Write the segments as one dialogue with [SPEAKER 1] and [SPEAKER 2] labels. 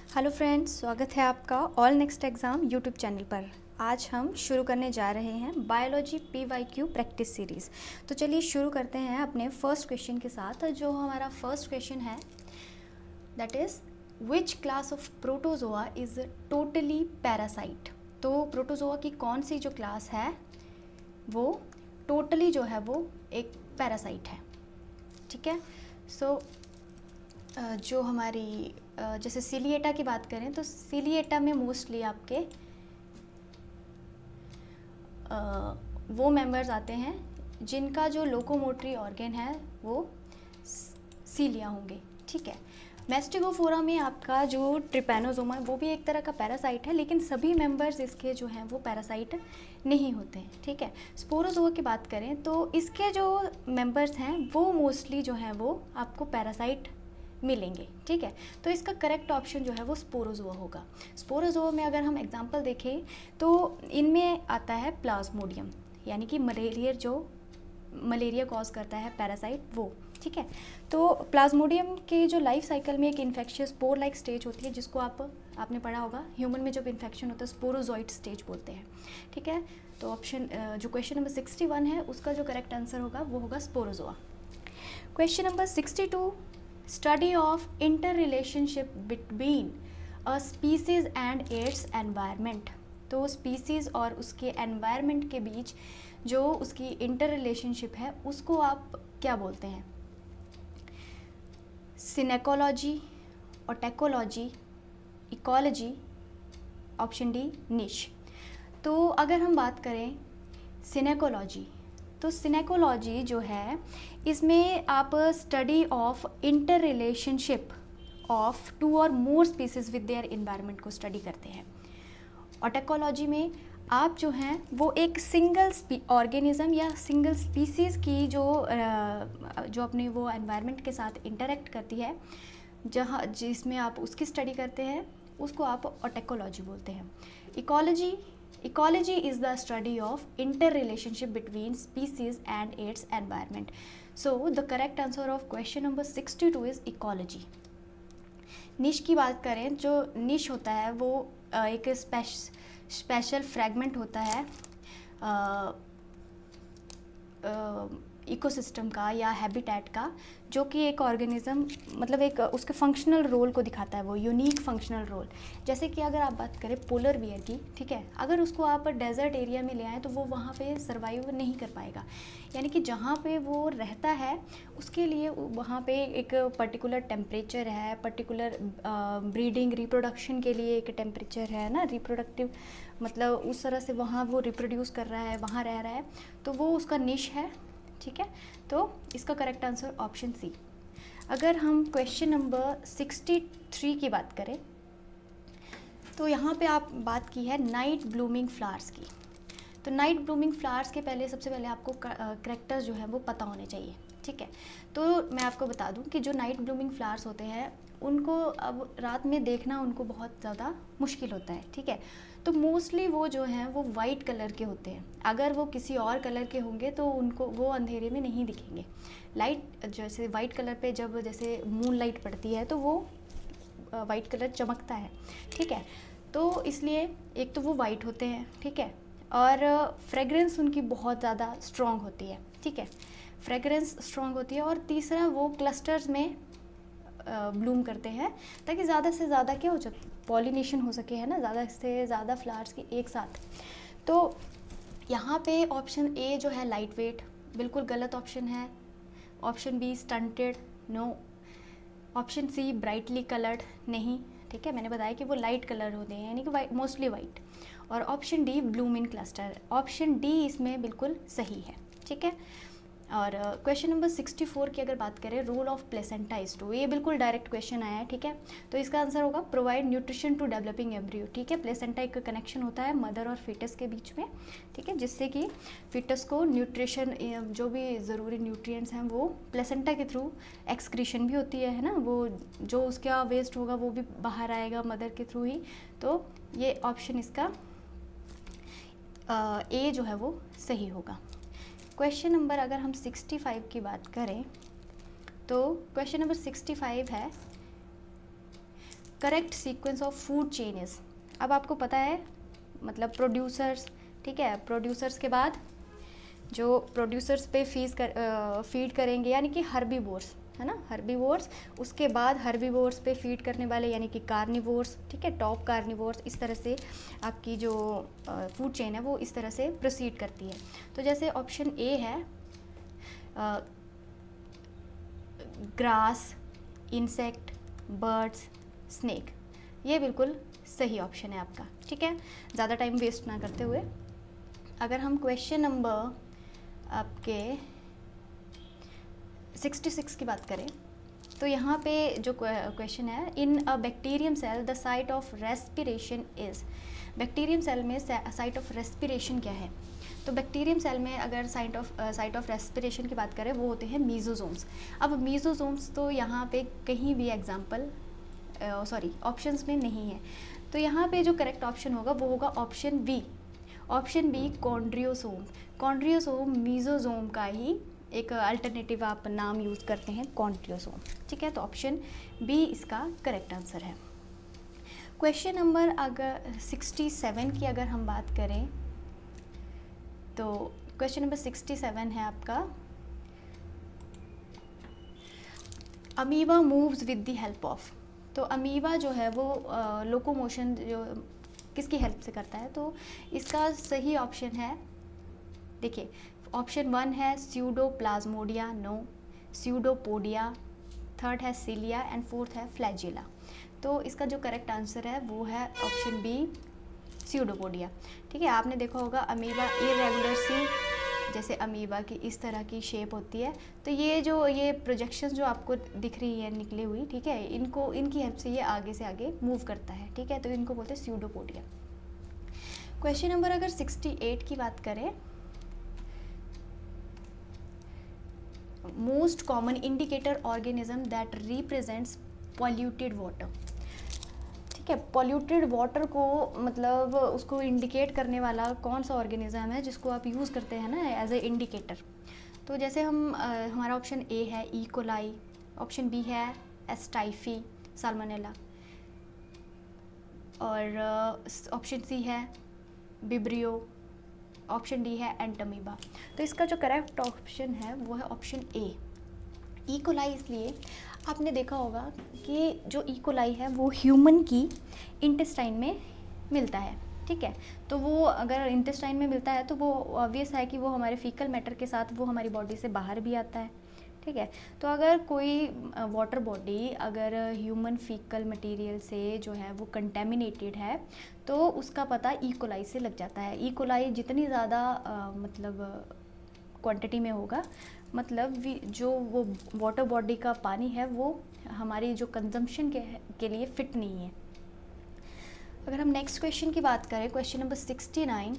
[SPEAKER 1] Hello friends, स्वागत है आपका all next exam YouTube channel पर। आज हम शुरू करने जा रहे हैं बायोलॉजी PYQ प्रैक्टिस सीरीज़। तो चलिए शुरू करते हैं अपने फर्स्ट क्वेश्चन के साथ। जो हमारा फर्स्ट क्वेश्चन है that is which class of protozoa is totally parasite. तो प्रोटोजोआ की कौन सी जो क्लास है वो टोटली जो है वो एक पैरासाइट है। ठीक है। सो जो हमारी जैसे सिलिएटा की बात करें तो सिलिएटा में मोस्टली आपके वो मेंबर्स आते हैं जिनका जो लोकोमोटरी ऑर्गन है वो सीलिया होंगे। ठीक है। मैस्टिगोफोरा में आपका जो ट्रिपैनोसोमा है वो भी एक तरह का पैरासाइट है, लेकिन सभी मेंबर्स इसके जो हैं वो पैरासाइट नहीं होते हैं। ठीक है। स्पोरोजोआ की बात करें तो इसके जो मेंबर्स हैं वो मोस्टली जो हैं वो आपको पैरासाइट मिलेंगे। ठीक है। तो इसका करेक्ट ऑप्शन जो है वो स्पोरोजोआ होगा। स्पोरोजोआ में अगर हम एग्जांपल देखें तो इनमें आता है प्लाज्मोडियम, यानी कि मलेरिया कॉज करता है पैरासाइट वो। ठीक है। तो प्लाज्मोडियम के जो लाइफ साइकिल में एक इन्फेक्शियस स्पोर लाइक स्टेज होती है, जिसको आपने पढ़ा होगा ह्यूमन में जब इन्फेक्शन होता है स्पोरोजोइट स्टेज बोलते हैं। ठीक है। तो ऑप्शन जो क्वेश्चन नंबर 61 है उसका जो करेक्ट आंसर होगा वो होगा Sporozoa. Question number 62, study of inter relationship between a species and it's environment. तो स्पीसीज और उसके एनवायरनमेंट के बीच जो उसकी इंटर रिलेशनशिप है उसको आप क्या बोलते हैं? सिनेकोलॉजी, ओटेकोलॉजी, इकोलॉजी, ऑप्शन डी निश। तो अगर हम बात करें सिनेकोलॉजी, तो सिनेकोलॉजी जो है इसमें आप study of inter relationship of 2 और मोर स्पीसीज विद देयर इन्वायरमेंट को स्टडी करते हैं। ओटेकोलॉजी में आप जो हैं वो एक सिंगल ऑर्गेनिज्म या सिंगल स्पीसीज़ की जो अपने वो एनवायरनमेंट के साथ इंटरेक्ट करती है, जिसमें आप उसकी स्टडी करते हैं, उसको आप ओटेकोलॉजी बोलते हैं। Ecology is the study of interrelationship between species and its environment. So the correct answer of question number 62 is ecology. निश की बात करें, जो निश होता है वो एक स्पेशल फ्रैगमेंट होता है इकोसिस्टम का या हैबिटेट का, जो कि एक ऑर्गेनिज्म मतलब एक उसके फंक्शनल रोल को दिखाता है, वो यूनिक फंक्शनल रोल। जैसे कि अगर आप बात करें पोलर बियर की, ठीक है, अगर उसको आप डेजर्ट एरिया में ले आएँ तो वो वहाँ पे सर्वाइव नहीं कर पाएगा, यानी कि जहाँ पे वो रहता है उसके लिए वहाँ पे एक पर्टिकुलर टेम्परेचर है, पर्टिकुलर ब्रीडिंग रिप्रोडक्शन के लिए एक टेम्परेचर है ना, रिप्रोडक्टिव मतलब उस तरह से वहाँ वो रिप्रोड्यूस कर रहा है, वहाँ रह रहा है, तो वो उसका निश है। ठीक है। तो इसका करेक्ट आंसर ऑप्शन सी। अगर हम क्वेश्चन नंबर 63 की बात करें तो यहाँ पे आप बात की है नाइट ब्लूमिंग फ्लावर्स की। तो नाइट ब्लूमिंग फ्लावर्स के पहले सबसे पहले आपको करैक्टर्स जो है वो पता होने चाहिए। ठीक है। तो मैं आपको बता दूं कि जो नाइट ब्लूमिंग फ्लावर्स होते हैं उनको अब रात में देखना उनको बहुत ज़्यादा मुश्किल होता है। ठीक है। तो मोस्टली वो जो हैं वो वाइट कलर के होते हैं। अगर वो किसी और कलर के होंगे तो उनको वो अंधेरे में नहीं दिखेंगे। लाइट जैसे वाइट कलर पे जब जैसे मून लाइट पड़ती है तो वो वाइट कलर चमकता है। ठीक है। तो इसलिए एक तो वो वाइट होते हैं, ठीक है, और फ्रेगरेंस उनकी बहुत ज़्यादा स्ट्रॉन्ग होती है। ठीक है, फ्रेगरेंस स्ट्रॉन्ग होती है। और तीसरा वो क्लस्टर्स में ब्लूम करते हैं ताकि ज़्यादा से ज़्यादा क्या हो सके, पॉलिनेशन हो सके, है ना, ज़्यादा से ज़्यादा फ्लावर्स की एक साथ। तो यहाँ पे ऑप्शन ए जो है लाइट वेट बिल्कुल गलत ऑप्शन है। Option B stunted, no. Option C brightly coloured, नहीं। ठीक है, मैंने बताया कि वो लाइट कलर होते हैं, यानी कि वाइट, मोस्टली वाइट। और ऑप्शन डी ब्लूम इन क्लस्टर, ऑप्शन डी इसमें बिल्कुल सही है। ठीक है। और क्वेश्चन नंबर 64 की अगर बात करें, role of placenta is to, ये बिल्कुल डायरेक्ट क्वेश्चन आया है। ठीक है। तो इसका आंसर होगा provide nutrition to developing embryo. ठीक है। प्लेसेंटा एक कनेक्शन होता है मदर और फीटस के बीच में, ठीक है, जिससे कि फीटस को न्यूट्रिशन, जो भी ज़रूरी न्यूट्रिएंट्स हैं वो प्लेसेंटा के थ्रू, एक्सक्रीशन भी होती है ना, वो जो उसका वेस्ट होगा वो भी बाहर आएगा मदर के थ्रू ही। तो ये ऑप्शन इसका ए जो है वो सही होगा। क्वेश्चन नंबर अगर हम 65 की बात करें तो क्वेश्चन नंबर 65 है correct sequence of food chain is, अब आपको पता है मतलब प्रोड्यूसर्स, ठीक है, प्रोड्यूसर्स के बाद जो प्रोड्यूसर्स पे फीड करेंगे यानी कि हर्बीवोर्स, है ना, हर्बीवोर्स, उसके बाद हर्बीवोर्स पे फीड करने वाले यानी कि कार्निवोर्स, ठीक है, टॉप कार्निवोर्स, इस तरह से आपकी जो फूड चेन है वो इस तरह से प्रोसीड करती है। तो जैसे ऑप्शन ए है ग्रास, इंसेक्ट, बर्ड्स, स्नेक, ये बिल्कुल सही ऑप्शन है आपका, ठीक है, ज़्यादा टाइम वेस्ट ना करते हुए। अगर हम क्वेश्चन नंबर आपके 66 की बात करें तो यहाँ पे जो क्वेश्चन है, in a bacterium cell the site of respiration is, bacterium cell में साइट ऑफ रेस्पिरेशन क्या है? तो बैक्टीरियम सेल में अगर साइट ऑफ रेस्पिरेशन की बात करें वो होते हैं मीजोजोम्स। अब मीजोजोम्स तो यहाँ पे कहीं भी एग्जाम्पल ऑप्शंस में नहीं है, तो यहाँ पे जो करेक्ट ऑप्शन होगा वो होगा option B, option B chondriosome. Chondriosome mesosome का ही एक अल्टरनेटिव आप नाम यूज़ करते हैं, कॉन्ड्रियोसोम, ठीक है, तो ऑप्शन बी इसका करेक्ट आंसर है। क्वेश्चन नंबर अगर 67 की अगर हम बात करें तो क्वेश्चन नंबर 67 है आपका, amoeba moves with the help of, तो अमीबा जो है वो लोकोमोशन जो किसकी हेल्प से करता है? तो इसका सही ऑप्शन है, देखिए ऑप्शन 1 है स्यूडोप्लाज्मोडिया, नो, स्यूडोपोडिया, थर्ड है सिलिया एंड फोर्थ है फ्लैजिला। तो इसका जो करेक्ट आंसर है वो है ऑप्शन बी स्यूडोपोडिया, ठीक है। आपने देखा होगा अमीबा इरेगुलर सी, जैसे अमीबा की इस तरह की शेप होती है, तो ये प्रोजेक्शंस जो आपको दिख रही है निकली हुई, ठीक है, इनकी हेल्प से ये आगे से आगे मूव करता है, ठीक है, तो इनको बोलते हैं स्यूडोपोडिया। क्वेश्चन नंबर अगर 68 की बात करें, most common indicator organism that represents polluted water, ठीक है, पॉल्यूटेड वाटर को मतलब उसको इंडिकेट करने वाला कौन सा ऑर्गेनिज्म है जिसको आप यूज़ करते हैं ना एज ए इंडिकेटर? तो जैसे हमारा ऑप्शन ए है ई कोलाई, ऑप्शन बी है एस्टाइफी साल्मोनेला, और ऑप्शन सी है बिब्रियो, ऑप्शन डी है एंटमीबा। तो इसका जो करेक्ट ऑप्शन है वो है ऑप्शन ए ई कोलाई। इसलिए आपने देखा होगा कि जो ई कोलाई है वो ह्यूमन की इंटेस्टाइन में मिलता है, ठीक है, तो वो अगर इंटेस्टाइन में मिलता है तो वो ऑब्वियस है कि वो हमारे फीकल मैटर के साथ वो हमारी बॉडी से बाहर भी आता है, ठीक है। तो अगर कोई वाटर बॉडी अगर ह्यूमन फीकल मटेरियल से जो है वो कंटेमिनेटेड है तो उसका पता ई कोलाई से लग जाता है। ई कोलाई जितनी ज़्यादा मतलब क्वांटिटी में होगा, मतलब जो वो वाटर बॉडी का पानी है वो हमारी जो कंजम्पशन के लिए फ़िट नहीं है। अगर हम नेक्स्ट क्वेश्चन की बात करें, question number 69,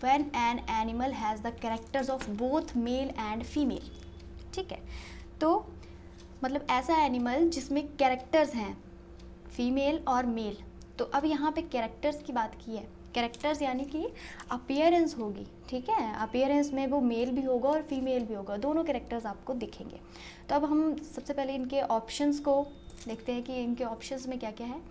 [SPEAKER 1] when an animal has the characters of both male and female, ठीक है, तो मतलब ऐसा एनिमल जिसमें कैरेक्टर्स हैं फीमेल और मेल। तो अब यहाँ पे कैरेक्टर्स की बात की है, कैरेक्टर्स यानी कि अपीयरेंस होगी, ठीक है, अपीयरेंस में वो मेल भी होगा और फीमेल भी होगा, दोनों कैरेक्टर्स आपको दिखेंगे। तो अब हम सबसे पहले इनके ऑप्शंस को देखते हैं कि इनके ऑप्शंस में क्या क्या है।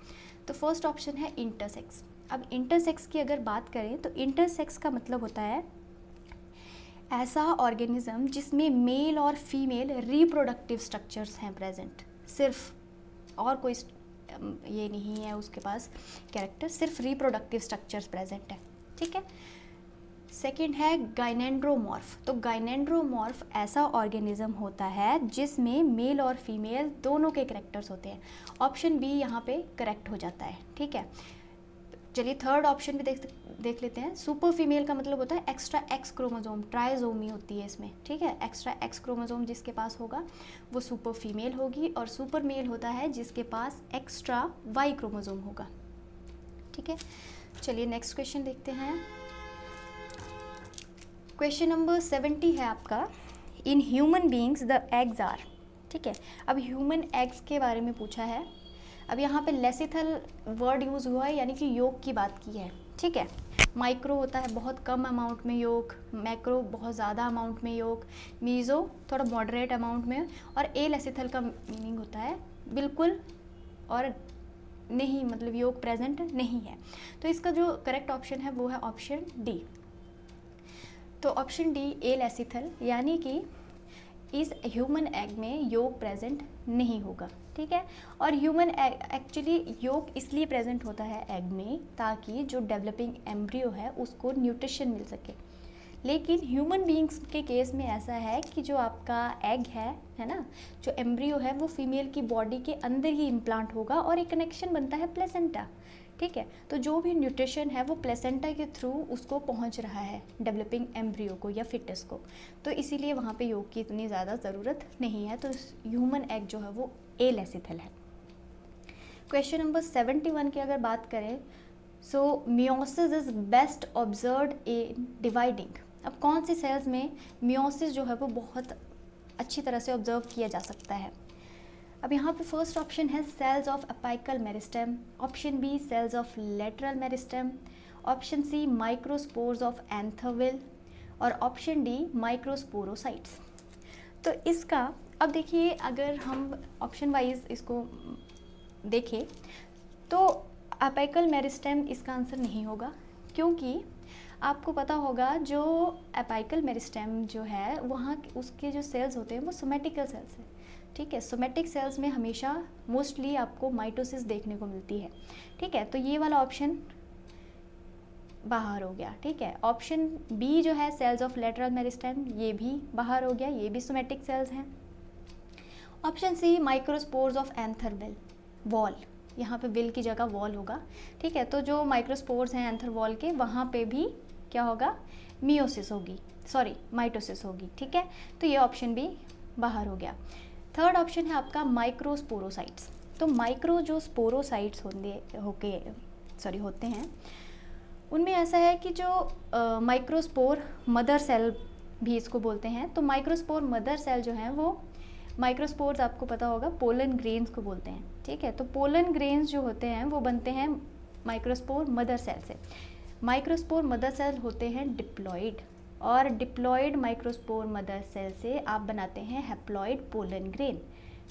[SPEAKER 1] तो फर्स्ट ऑप्शन है इंटरसेक्स। अब इंटरसेक्स की अगर बात करें तो इंटरसेक्स का मतलब होता है ऐसा ऑर्गेनिज्म जिसमें मेल और फीमेल रिप्रोडक्टिव स्ट्रक्चर्स हैं प्रेजेंट, सिर्फ और कोई ये नहीं है उसके पास कैरेक्टर, सिर्फ रिप्रोडक्टिव स्ट्रक्चर्स प्रेजेंट है, ठीक है। सेकंड है गाइनेंड्रोमॉर्फ। तो गाइनेंड्रोमॉर्फ ऐसा ऑर्गेनिज्म होता है जिसमें मेल और फीमेल दोनों के कैरेक्टर्स होते हैं। ऑप्शन बी यहाँ पे करेक्ट हो जाता है, ठीक है। चलिए थर्ड ऑप्शन भी देख लेते हैं। सुपर फीमेल का मतलब होता है एक्स्ट्रा एक्स क्रोमोसोम, ट्राइजोमी होती है इसमें, ठीक है, एक्स्ट्रा एक्स क्रोमोसोम जिसके पास होगा वो सुपर फीमेल होगी, और सुपर मेल होता है जिसके पास एक्स्ट्रा वाई क्रोमोसोम होगा, ठीक है। चलिए नेक्स्ट क्वेश्चन देखते हैं। क्वेश्चन नंबर 70 है आपका, in human beings the eggs are, ठीक है। अब ह्यूमन एग्स के बारे में पूछा है। अब यहाँ पे लेसिथल वर्ड यूज़ हुआ है यानी कि योग की बात की है, ठीक है। माइक्रो होता है बहुत कम अमाउंट में योग, मैक्रो बहुत ज़्यादा अमाउंट में योग, मीज़ो थोड़ा मॉडरेट अमाउंट में, और ए लेसिथल का मीनिंग होता है बिल्कुल और नहीं, मतलब योग प्रेजेंट नहीं है। तो इसका जो करेक्ट ऑप्शन है वो है ऑप्शन डी। तो ऑप्शन डी ए लेसिथल, यानी कि इस ह्यूमन एग में योग प्रेजेंट नहीं होगा, ठीक है। और ह्यूमन एग, एक्चुअली योग इसलिए प्रेजेंट होता है एग में ताकि जो डेवलपिंग एम्ब्रियो है उसको न्यूट्रिशन मिल सके। लेकिन ह्यूमन बीइंग्स के केस में ऐसा है कि जो आपका एग है ना, जो एम्ब्रियो है वो फीमेल की बॉडी के अंदर ही इम्प्लांट होगा और एक कनेक्शन बनता है प्लेसेंटा, ठीक है। तो जो भी न्यूट्रिशन है वो प्लेसेंटा के थ्रू उसको पहुंच रहा है डेवलपिंग एम्ब्रियो को या फिटस को, तो इसीलिए वहाँ पे योग की इतनी ज़्यादा ज़रूरत नहीं है। तो ह्यूमन एग जो है वो ए लेसिथल है। क्वेश्चन नंबर 71 की अगर बात करें, so meiosis is best observed in dividing. अब कौन सी सेल्स में मियोसिस जो है वो बहुत अच्छी तरह से ऑब्जर्व किया जा सकता है। अब यहाँ पे फर्स्ट ऑप्शन है cells of apical meristem, option B cells of lateral meristem, option C microspores of anther wall और ऑप्शन डी माइक्रोस्पोरोसाइट्स। तो इसका अब देखिए, अगर हम ऑप्शन वाइज इसको देखें तो अपाइकल मेरिस्टेम इसका आंसर नहीं होगा, क्योंकि आपको पता होगा जो अपाइकल मेरिस्टेम जो है वहाँ उसके जो सेल्स होते हैं वो सोमेटिकल सेल्स हैं, ठीक है। सोमेटिक सेल्स में हमेशा मोस्टली आपको माइटोसिस देखने को मिलती है, ठीक है। तो ये वाला ऑप्शन बाहर हो गया, ठीक है। ऑप्शन बी जो है सेल्स ऑफ लेटरल मेरिस्टेम, ये भी बाहर हो गया, ये भी सोमेटिक सेल्स हैं। Option C microspores of anther wall, यहाँ पे विल की जगह वॉल होगा, ठीक है। तो जो माइक्रोस्पोर्स हैं एंथर वॉल के, वहाँ पे भी क्या होगा, मियोसिस होगी, सॉरी माइटोसिस होगी, ठीक है। तो ये ऑप्शन भी बाहर हो गया। थर्ड ऑप्शन है आपका माइक्रोस्पोरोसाइट्स। तो माइक्रो जो स्पोरोसाइट्स होते हैं उनमें ऐसा है कि जो माइक्रोस्पोर मदर सेल भी इसको बोलते हैं। तो माइक्रोस्पोर मदर सेल जो हैं वो माइक्रोस्पोर्स आपको पता होगा पोलन ग्रेन्स को बोलते हैं, ठीक है। तो पोलन ग्रेन्स जो होते हैं वो बनते हैं माइक्रोस्पोर मदर सेल से। माइक्रोस्पोर मदर सेल होते हैं डिप्लॉइड, और डिप्लॉइड माइक्रोस्पोर मदर सेल से आप बनाते हैं हैप्लॉइड पोलन ग्रेन,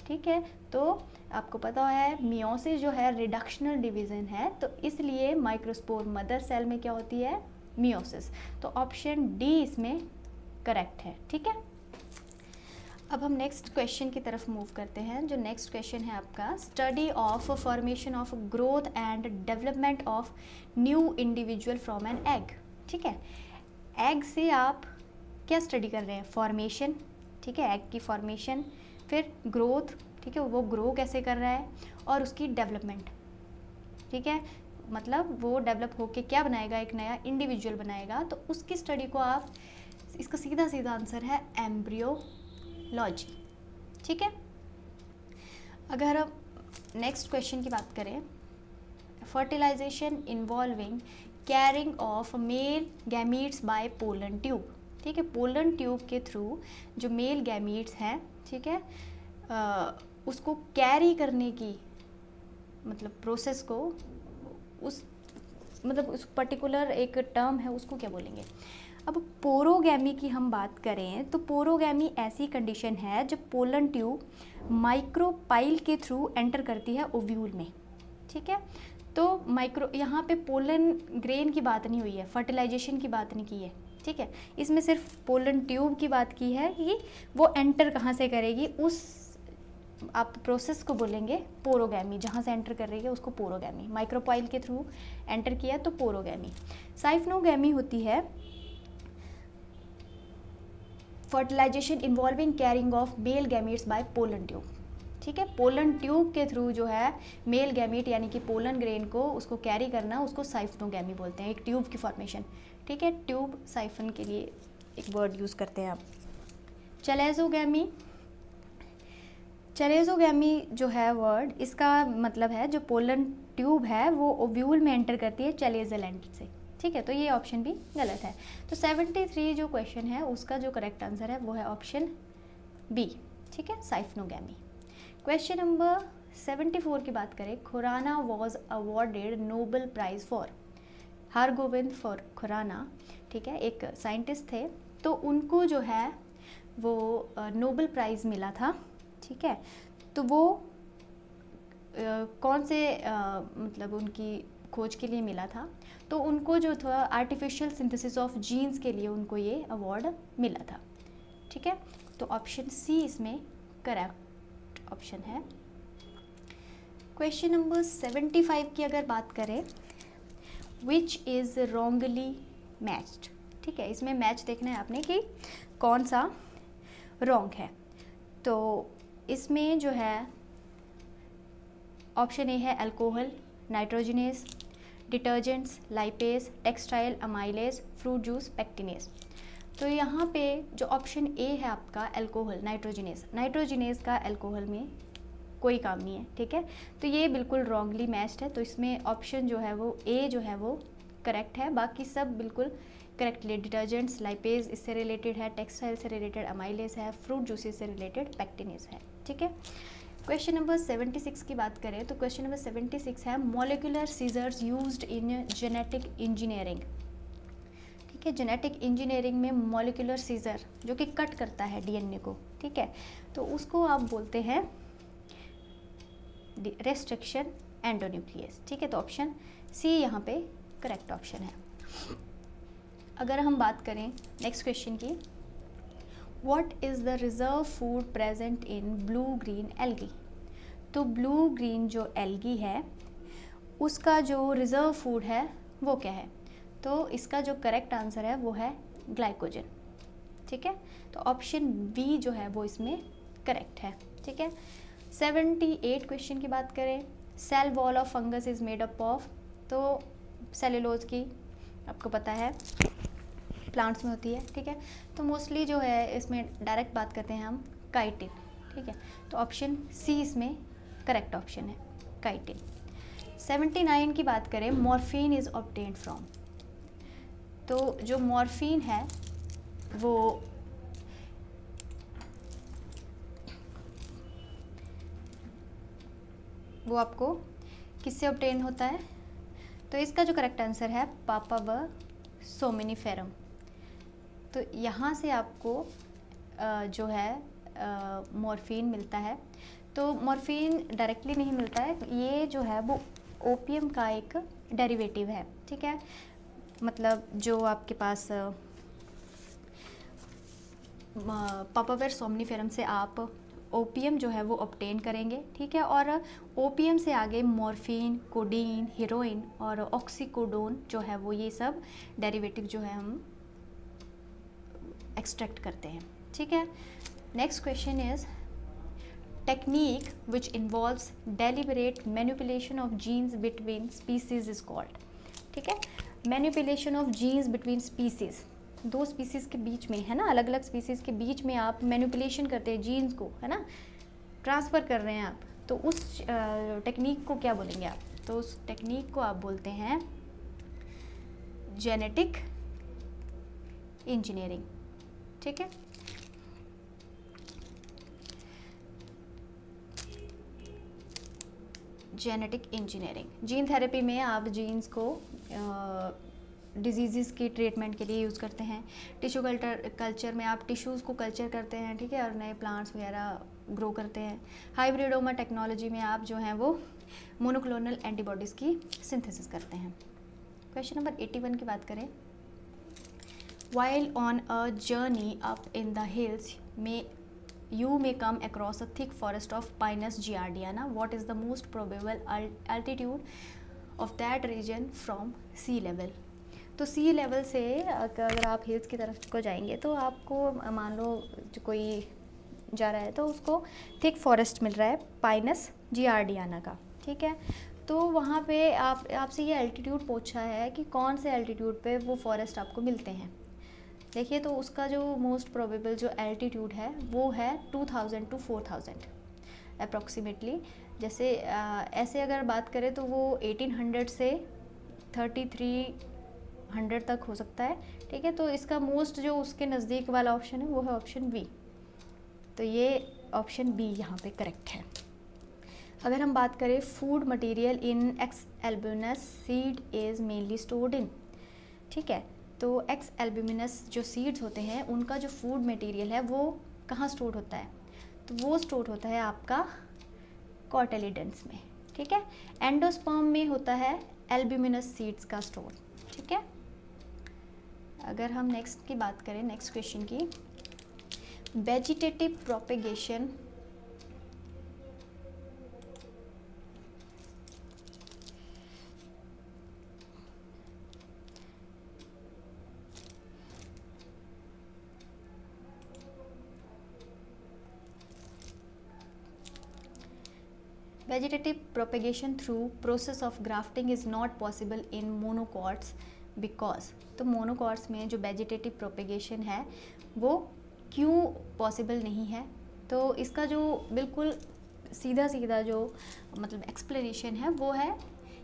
[SPEAKER 1] ठीक है। तो आपको पता है मियोसिस जो है रिडक्शनल डिवीज़न है, तो इसलिए माइक्रोस्पोर मदर सेल में क्या होती है, मियोसिस। तो ऑप्शन डी इसमें करेक्ट है, ठीक है। अब हम नेक्स्ट क्वेश्चन की तरफ मूव करते हैं। जो नेक्स्ट क्वेश्चन है आपका, study of formation of growth and development of new individual from an egg, ठीक है। एग से आप क्या स्टडी कर रहे हैं, फॉर्मेशन, ठीक है, एग की फॉर्मेशन, फिर ग्रोथ, ठीक है, वो ग्रो कैसे कर रहा है, और उसकी डेवलपमेंट, ठीक है, मतलब वो डेवलप होके क्या बनाएगा, एक नया इंडिविजुअल बनाएगा। तो उसकी स्टडी को आप, इसका सीधा सीधा आंसर है एम्ब्रियोलॉजी, ठीक है। अगर हम नेक्स्ट क्वेश्चन की बात करें, fertilisation involving carrying of male gametes by pollen tube, ठीक है। पोलन ट्यूब के थ्रू जो मेल गैमीट्स हैं, ठीक है, उसको कैरी करने की मतलब प्रोसेस को, उस मतलब उस पर्टिकुलर एक टर्म है उसको क्या बोलेंगे। अब पोरोगैमी की हम बात करें तो पोरोगैमी ऐसी कंडीशन है जब पोलन ट्यूब माइक्रोपाइल के थ्रू एंटर करती है ओव्यूल में, ठीक है। तो यहाँ पे पोलन ग्रेन की बात नहीं हुई है, फर्टिलाइजेशन की बात नहीं की है, ठीक है। इसमें सिर्फ पोलन ट्यूब की बात की है कि वो एंटर कहाँ से करेगी, उस आप प्रोसेस को बोलेंगे पोरोगैमी, जहाँ से एंटर कर रही है उसको पोरोगैमी। माइक्रोपाइल के थ्रू एंटर किया तो पोरोगैमी। साइफनोगैमी होती है fertilisation involving carrying of male gametes by pollen tube, ठीक है। पोलन ट्यूब के थ्रू जो है मेल गैमीट यानी कि पोलन ग्रेन को उसको कैरी करना, उसको साइफनोगैमी बोलते हैं, एक ट्यूब की फॉर्मेशन, ठीक है। ट्यूब साइफन के लिए एक वर्ड यूज़ करते हैं आप। चलेजोगैमी, चलेजोगैमी जो है वर्ड, इसका मतलब है जो पोलन ट्यूब है वो ओव्यूल में एंटर करती है चलेजल एंड से, ठीक है। तो ये ऑप्शन भी गलत है। तो 73 जो क्वेश्चन है उसका जो करेक्ट आंसर है वो है ऑप्शन बी, ठीक है, साइफनोगैमी। क्वेश्चन नंबर 74 की बात करें, Khorana was awarded Nobel Prize for, Hargobind for Khorana, ठीक है, एक साइंटिस्ट थे, तो उनको जो है वो नोबेल प्राइज़ मिला था, ठीक है। तो वो कौन से मतलब उनकी खोज के लिए मिला था, तो उनको जो था आर्टिफिशियल सिंथेसिस ऑफ जीन्स के लिए उनको ये अवार्ड मिला था। ठीक है, तो ऑप्शन सी इसमें करेक्ट ऑप्शन है। क्वेश्चन नंबर 75 की अगर बात करें, विच इज़ रॉन्गली मैच्ड। ठीक है, इसमें मैच देखना है आपने कि कौन सा रॉन्ग है। तो इसमें जो है ऑप्शन ए है alcohol, nitrogenase, detergents, lipase, textile, amylase, fruit juice, pectinase. तो यहाँ पे जो ऑप्शन ए है आपका अल्कोहल, नाइट्रोजनेस का अल्कोहल में कोई काम नहीं है। ठीक है, तो ये बिल्कुल रॉन्गली मैच्ड है, तो इसमें ऑप्शन जो है वो ए जो है वो करेक्ट है। बाकी सब बिल्कुल करेक्टली, डिटर्जेंट्स, लाइपेज इससे रिलेटेड है, टेक्सटाइल से रिलेटेड अमाइलेज है, फ्रूट जूसेस से रिलेटेड पेक्टिनेस है। ठीक है, क्वेश्चन नंबर 76 की बात करें तो क्वेश्चन नंबर 76 है molecular scissors used in genetic engineering. ठीक है, जेनेटिक इंजीनियरिंग में मॉलिक्यूलर सीजर जो कि कट करता है डीएनए को, ठीक है, तो उसको आप बोलते हैं रेस्ट्रिक्शन एंडोन्यूक्लियस। ठीक है, तो ऑप्शन सी यहाँ पे करेक्ट ऑप्शन है। अगर हम बात करें नेक्स्ट क्वेश्चन की, what is the reserve food present in blue green algae. तो ब्लू ग्रीन जो एल्गी है उसका जो रिजर्व फूड है वो क्या है, तो इसका जो करेक्ट आंसर है वो है ग्लाइकोजन। ठीक है, तो ऑप्शन बी जो है वो इसमें करेक्ट है। ठीक है, 78 क्वेश्चन की बात करें, cell wall of fungus is made up of. तो सेलुलोज की आपको पता है प्लांट्स में होती है। ठीक है, तो मोस्टली जो है इसमें डायरेक्ट बात करते हैं हम काइटिन। ठीक है, तो ऑप्शन सी इसमें करेक्ट ऑप्शन है, काइटिन। 79 की बात करें, मॉर्फिन इज़ ऑब्टेन्ड फ्रॉम। तो जो मॉर्फिन है वो आपको किससे ऑब्टेन होता है, तो इसका जो करेक्ट आंसर है पापावर सोमिनिफेरम। तो यहाँ से आपको जो है मॉर्फिन मिलता है। तो मॉर्फिन डायरेक्टली नहीं मिलता है, ये जो है वो ओपियम का एक डेरिवेटिव है। ठीक है, मतलब जो आपके पास पापावर सोमनिफेरम से आप ओपियम जो है वो ऑब्टेन करेंगे। ठीक है, और ओपियम से आगे मॉर्फिन, कोडीन, हीरोइन और ऑक्सीकोडोन जो है वो ये सब डेरिवेटिव जो है हम एक्सट्रैक्ट करते हैं। ठीक है, next question is technique which involves deliberate manipulation of genes between species is called. ठीक है, manipulation of genes between species, दो स्पीसीज़ के बीच में, है ना, अलग अलग स्पीसीज़ के बीच में आप मैनिपुलेशन करते हैं जीन्स को, है ना, ट्रांसफ़र कर रहे हैं आप, तो उस टेक्निक को क्या बोलेंगे आप, तो उस टेक्निक को आप बोलते हैं जेनेटिक इंजीनियरिंग। ठीक है, जेनेटिक इंजीनियरिंग। जीन थेरेपी में आप जीन्स को डिजीज़ की ट्रीटमेंट के लिए यूज़ करते हैं। टिश्यू कल्चर में आप टिश्यूज़ को कल्चर करते हैं, ठीक है, और नए प्लांट्स वगैरह ग्रो करते हैं। हाइब्रिडोमा टेक्नोलॉजी में आप जो हैं वो मोनोक्लोनल एंटीबॉडीज़ की सिंथेसिस करते हैं। क्वेश्चन नंबर 81 की बात करें, while on a journey up in the hills you may come across a thick forest of Pinus giardiana. What is the most probable altitude of that region from sea level? तो सी level से अगर आप hills की तरफ को जाएंगे तो आपको मान लो जो कोई जा रहा है तो उसको थिक फॉरेस्ट मिल रहा है पाइनस जियार्डियाना का। ठीक है, तो वहाँ पे आपसे ये एल्टीट्यूड पूछा है कि कौन से एल्टीट्यूड पे वो फॉरेस्ट आपको मिलते हैं। देखिए, तो उसका जो मोस्ट प्रोबेबल जो एल्टीट्यूड है वो है 2000 to 4000 अप्रॉक्सीमेटली। जैसे ऐसे अगर बात करें तो वो 1800 से 3300 तक हो सकता है। ठीक है, तो इसका मोस्ट जो उसके नज़दीक वाला ऑप्शन है वो है ऑप्शन बी। तो ये ऑप्शन बी यहाँ पे करेक्ट है। अगर हम बात करें food material in x albuminous seed is mainly stored in. ठीक है, तो एक्स एल्ब्यूमिनस जो सीड्स होते हैं उनका जो फूड मटेरियल है वो कहाँ स्टोर होता है, तो वो स्टोर होता है आपका कॉटिलिडन्स में। ठीक है। एंडोस्पर्म में होता है एल्ब्यूमिनस सीड्स का स्टोर, ठीक है। अगर हम नेक्स्ट की बात करें, नेक्स्ट क्वेश्चन की, vegetative propagation Vegetative propagation through process of grafting is not possible in monocots because, तो monocots में जो vegetative propagation है वो क्यों पॉसिबल नहीं है? तो इसका जो बिल्कुल सीधा सीधा जो मतलब एक्सप्लेनेशन है वो है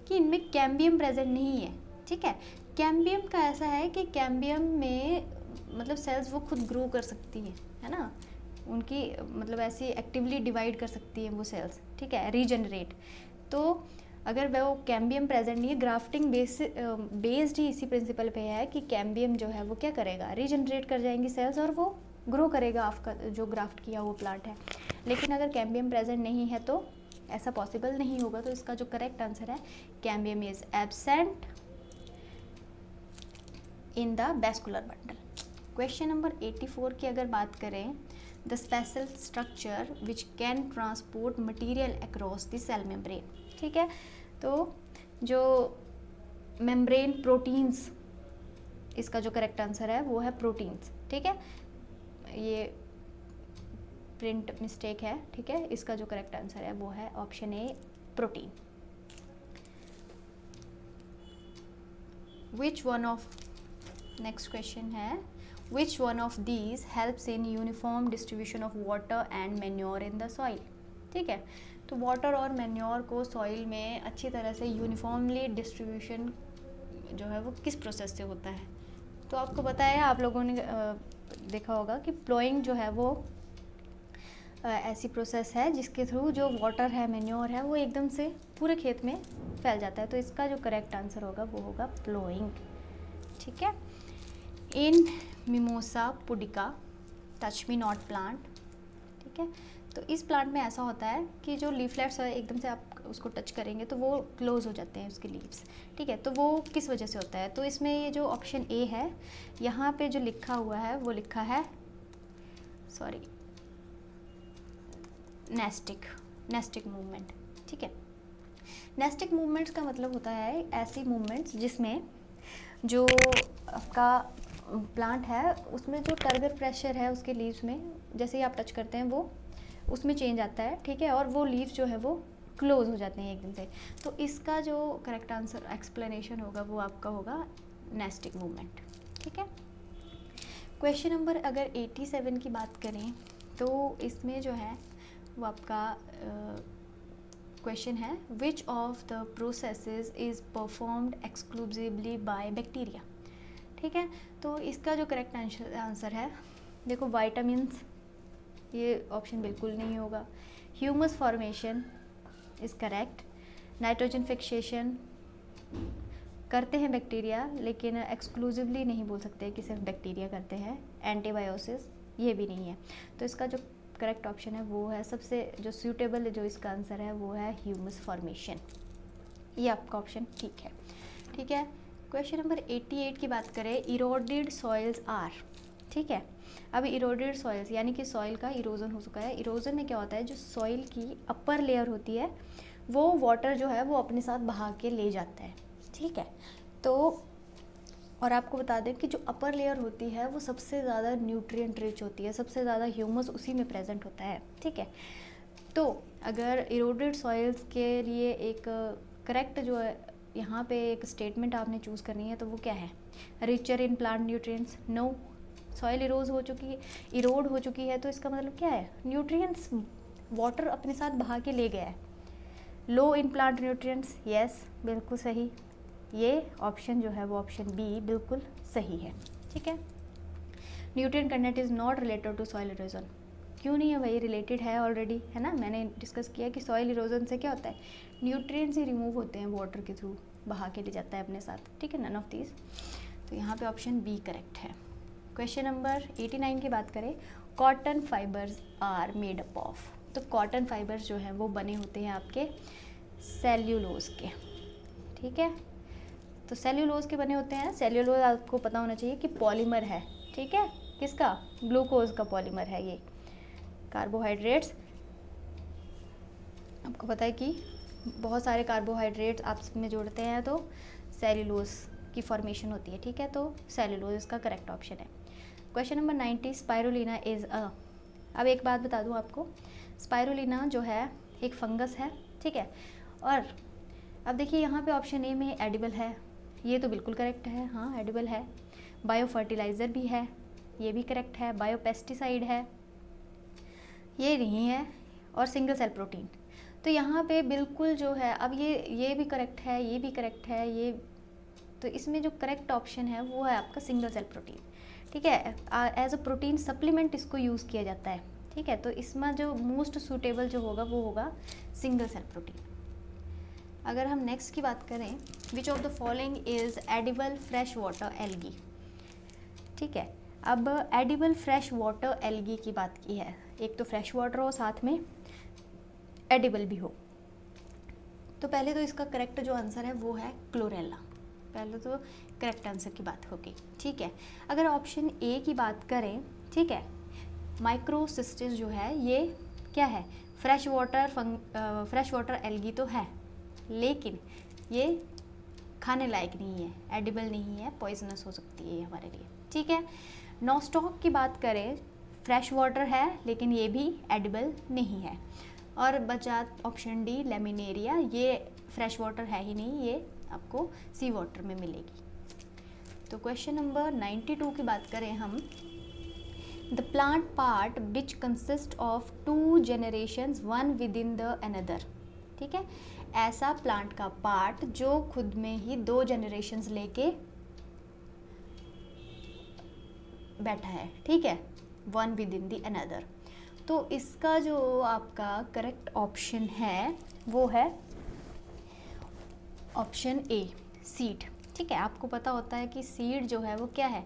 [SPEAKER 1] कि इनमें कैम्बियम प्रेजेंट नहीं है, ठीक है। कैम्बियम का ऐसा है कि कैम्बियम में मतलब सेल्स वो खुद ग्रो कर सकती है ना, उनकी मतलब ऐसे एक्टिवली डिवाइड कर सकती है वो सेल्स, ठीक है, रीजनरेट। तो अगर वो कैम्बियम प्रेजेंट नहीं है, ग्राफ्टिंग बेस्ड ही इसी प्रिंसिपल पे है कि कैम्बियम जो है वो क्या करेगा, रीजनरेट कर जाएंगी सेल्स और वो ग्रो करेगा आपका जो ग्राफ्ट किया वो प्लांट है। लेकिन अगर कैम्बियम प्रेजेंट नहीं है तो ऐसा पॉसिबल नहीं होगा। तो इसका जो करेक्ट आंसर है cambium is absent in the vascular bundle. Question number 84 की अगर बात करें, the special structure which can transport material across the cell membrane, ठीक है। तो जो मेम्ब्रेन प्रोटीन्स, इसका जो करेक्ट आंसर है वो है प्रोटीन्स, ठीक है। ये प्रिंट मिस्टेक है, ठीक है। इसका जो करेक्ट आंसर है वो है option A, protein. Which one of, next question है, which one of these helps in uniform distribution of water and manure in the soil, ठीक है। तो वाटर और मैन्योर को सॉइल में अच्छी तरह से यूनिफॉर्मली डिस्ट्रीब्यूशन जो है वो किस प्रोसेस से होता है? तो आपको पता है, आप लोगों ने देखा होगा कि प्लोइंग जो है वो ऐसी प्रोसेस है जिसके थ्रू जो वाटर है, मैन्योर है, वो एकदम से पूरे खेत में फैल जाता है। तो इसका जो करेक्ट आंसर होगा वो होगा प्लोइंग, ठीक है। In mimosa pudica touch me not plant, ठीक है। तो इस प्लांट में ऐसा होता है कि जो लीफलेट्स है एकदम से आप उसको टच करेंगे तो वो क्लोज हो जाते हैं उसके लीव्स, ठीक है। तो वो किस वजह से होता है? तो इसमें ये जो ऑप्शन ए है, यहाँ पे जो लिखा हुआ है वो लिखा है, सॉरी, नेस्टिक मूवमेंट, ठीक है। नेस्टिक मूवमेंट्स का मतलब होता है ऐसी मूवमेंट्स जिसमें जो आपका प्लांट है उसमें जो टर्गर प्रेशर है उसके लीव्स में, जैसे ही आप टच करते हैं वो उसमें चेंज आता है, ठीक है। और वो लीव्स जो है वो क्लोज हो जाते हैं एकदम से। तो इसका जो करेक्ट आंसर एक्सप्लेनेशन होगा वो आपका होगा नेस्टिक मूवमेंट, ठीक है। क्वेश्चन नंबर अगर 87 की बात करें तो इसमें जो है वो आपका क्वेश्चन है, which of the processes is performed exclusively by bacteria, ठीक है। तो इसका जो करेक्ट आंसर है, देखो वाइटामिन्स, ये ऑप्शन बिल्कुल नहीं होगा। Humus formation is correct. Nitrogen fixation करते हैं बैक्टीरिया, लेकिन एक्सक्लूसिवली नहीं बोल सकते कि सिर्फ बैक्टीरिया करते हैं। एंटीबायोसिस ये भी नहीं है। तो इसका जो करेक्ट ऑप्शन है वो है, सबसे जो सूटेबल जो इसका आंसर है वो है ह्यूमस फॉर्मेशन। ये आपका ऑप्शन ठीक है, ठीक है। क्वेश्चन नंबर 88 की बात करें, इरोडेड सॉइल्स आर, ठीक है। अब इरोडेड सॉइल्स यानी कि सॉइल का इरोजन हो चुका है। इरोजन में क्या होता है, जो सॉइल की अपर लेयर होती है वो वाटर जो है वो अपने साथ बहा के ले जाता है, ठीक है। तो और आपको बता दें कि जो अपर लेयर होती है वो सबसे ज़्यादा न्यूट्रिएंट रिच होती है, सबसे ज़्यादा ह्यूमस उसी में प्रेजेंट होता है, ठीक है। तो अगर इरोडेड सॉइल्स के लिए एक करेक्ट जो है यहाँ पे एक स्टेटमेंट आपने चूज़ करनी है तो वो क्या है, richer in plant nutrients. No, soil erode हो चुकी है तो इसका मतलब क्या है, न्यूट्रिएंट्स वाटर अपने साथ बहा के ले गया है। लो इन प्लांट न्यूट्रिएंट्स, यस बिल्कुल सही। ये ऑप्शन जो है वो ऑप्शन बी बिल्कुल सही है, ठीक है। Nutrient content is not related to soil erosion, क्यों नहीं है भाई, रिलेटेड है ऑलरेडी, है ना। मैंने डिस्कस किया कि सॉइल इरोजन से क्या होता है, न्यूट्रिएंट्स ही रिमूव होते हैं वाटर के थ्रू, बहा के ले जाता है अपने साथ, ठीक है। नन ऑफ दीज, तो यहाँ पे ऑप्शन बी करेक्ट है। क्वेश्चन नंबर 89 की बात करें, cotton fibres are made up of. तो कॉटन फाइबर्स जो हैं वो बने होते हैं आपके सेल्यूलोज के, ठीक है। तो सेल्यूलोज के बने होते हैं, सेल्यूलोज आपको पता होना चाहिए कि पॉलीमर है, ठीक है, किसका, ग्लूकोज का पॉलीमर है ये। कार्बोहाइड्रेट्स, आपको पता है कि बहुत सारे कार्बोहाइड्रेट्स आपस में जोड़ते हैं तो सेल्यूलोज की फॉर्मेशन होती है, ठीक है। तो सेल्यूलोज इसका करेक्ट ऑप्शन है। Question number 90, spirulina is a, अब एक बात बता दूं आपको, स्पाइरुलिना जो है एक फंगस है, ठीक है। और अब देखिए यहाँ पे ऑप्शन ए में एडिबल है, ये तो बिल्कुल करेक्ट है, हाँ एडिबल है। बायो फर्टिलाइज़र भी है, ये भी करेक्ट है। बायो पेस्टिसाइड है, ये नहीं है। और सिंगल सेल प्रोटीन, तो यहाँ पे बिल्कुल जो है, अब ये भी करेक्ट है, ये भी करेक्ट है, ये, तो इसमें जो करेक्ट ऑप्शन है वो है आपका सिंगल सेल प्रोटीन, ठीक है। एज अ प्रोटीन सप्लीमेंट इसको यूज़ किया जाता है, ठीक है। तो इसमें जो मोस्ट सूटेबल जो होगा वो होगा सिंगल सेल प्रोटीन। अगर हम नेक्स्ट की बात करें, विच of the following is edible fresh water algae, ठीक है। अब एडिबल फ्रेश वाटर एल्गी की बात की है, एक तो फ्रेश वाटर हो साथ में एडिबल भी हो। तो पहले तो इसका करेक्ट जो आंसर है वो है क्लोरेला, पहले तो करेक्ट आंसर की बात होगी, ठीक है। अगर ऑप्शन ए की बात करें, ठीक है, माइक्रोसिस्टिस जो है ये क्या है, फ्रेश वाटर एल्गी तो है, लेकिन ये खाने लायक नहीं है, एडिबल नहीं है, पॉइजनस हो सकती है ये हमारे लिए, ठीक है। नॉस्टॉक की बात करें, फ्रेश वाटर है लेकिन ये भी एडिबल नहीं है। और बचा ऑप्शन डी लेमिनेरिया, ये फ्रेश वाटर है ही नहीं, ये आपको सी वाटर में मिलेगी। तो क्वेश्चन नंबर 92 की बात करें हम, the plant part which consist of 2 generations one with in the another, ठीक है। ऐसा प्लांट का पार्ट जो खुद में ही 2 generations लेके बैठा है, ठीक है, one with in the another. तो इसका जो आपका करेक्ट ऑप्शन है वो है ऑप्शन ए, सीड, ठीक है। आपको पता होता है कि सीड जो है वो क्या है,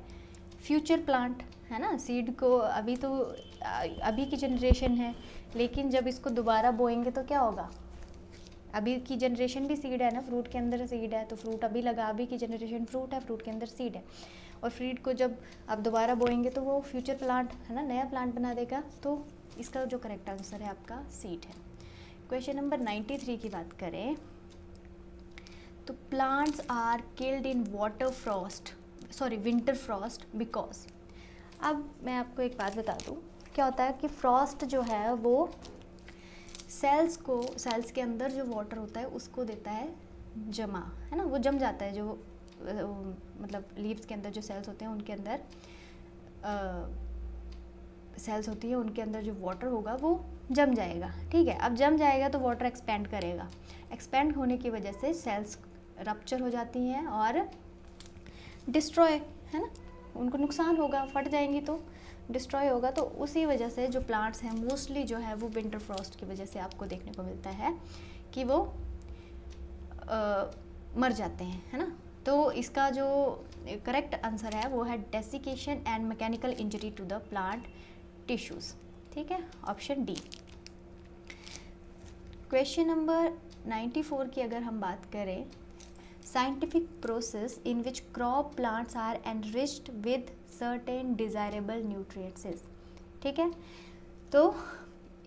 [SPEAKER 1] फ्यूचर प्लांट है ना। सीड को अभी की जनरेशन है, लेकिन जब इसको दोबारा बोएंगे तो क्या होगा, अभी की जनरेशन भी सीड है ना, फ्रूट के अंदर सीड है, तो फ्रूट अभी लगा, अभी की जनरेशन फ्रूट है, फ्रूट के अंदर सीड है, और फ्रूट को जब आप दोबारा बोएंगे तो वो फ्यूचर प्लांट है ना, नया प्लांट बना देगा। तो इसका जो करेक्ट आंसर है आपका सीड है। क्वेश्चन नंबर 93 की बात करें, तो plants are killed in winter frost because, अब मैं आपको एक बात बता दूं, क्या होता है कि फ्रॉस्ट जो है वो सेल्स के अंदर जो वाटर होता है उसको देता है जमा, है ना, वो जम जाता है, जो मतलब लीव्स के अंदर जो सेल्स होते हैं उनके अंदर सेल्स होती है, उनके अंदर जो वाटर होगा वो जम जाएगा, ठीक है। अब जम जाएगा तो वाटर एक्सपेंड करेगा, एक्सपेंड होने की वजह से सेल्स रप्चर हो जाती हैं और डिस्ट्रॉय, है ना, उनको नुकसान होगा, फट जाएंगी तो डिस्ट्रॉय होगा। तो उसी वजह से जो प्लांट्स हैं मोस्टली जो है वो विंटर फ्रॉस्ट की वजह से आपको देखने को मिलता है कि वो मर जाते हैं, है ना। तो इसका जो करेक्ट आंसर है वो है desiccation and mechanical injury to the plant tissues, ठीक है, ऑप्शन डी। क्वेश्चन नंबर 94 की अगर हम बात करें, scientific process in which crop plants are enriched with certain desirable nutrients, ठीक है। तो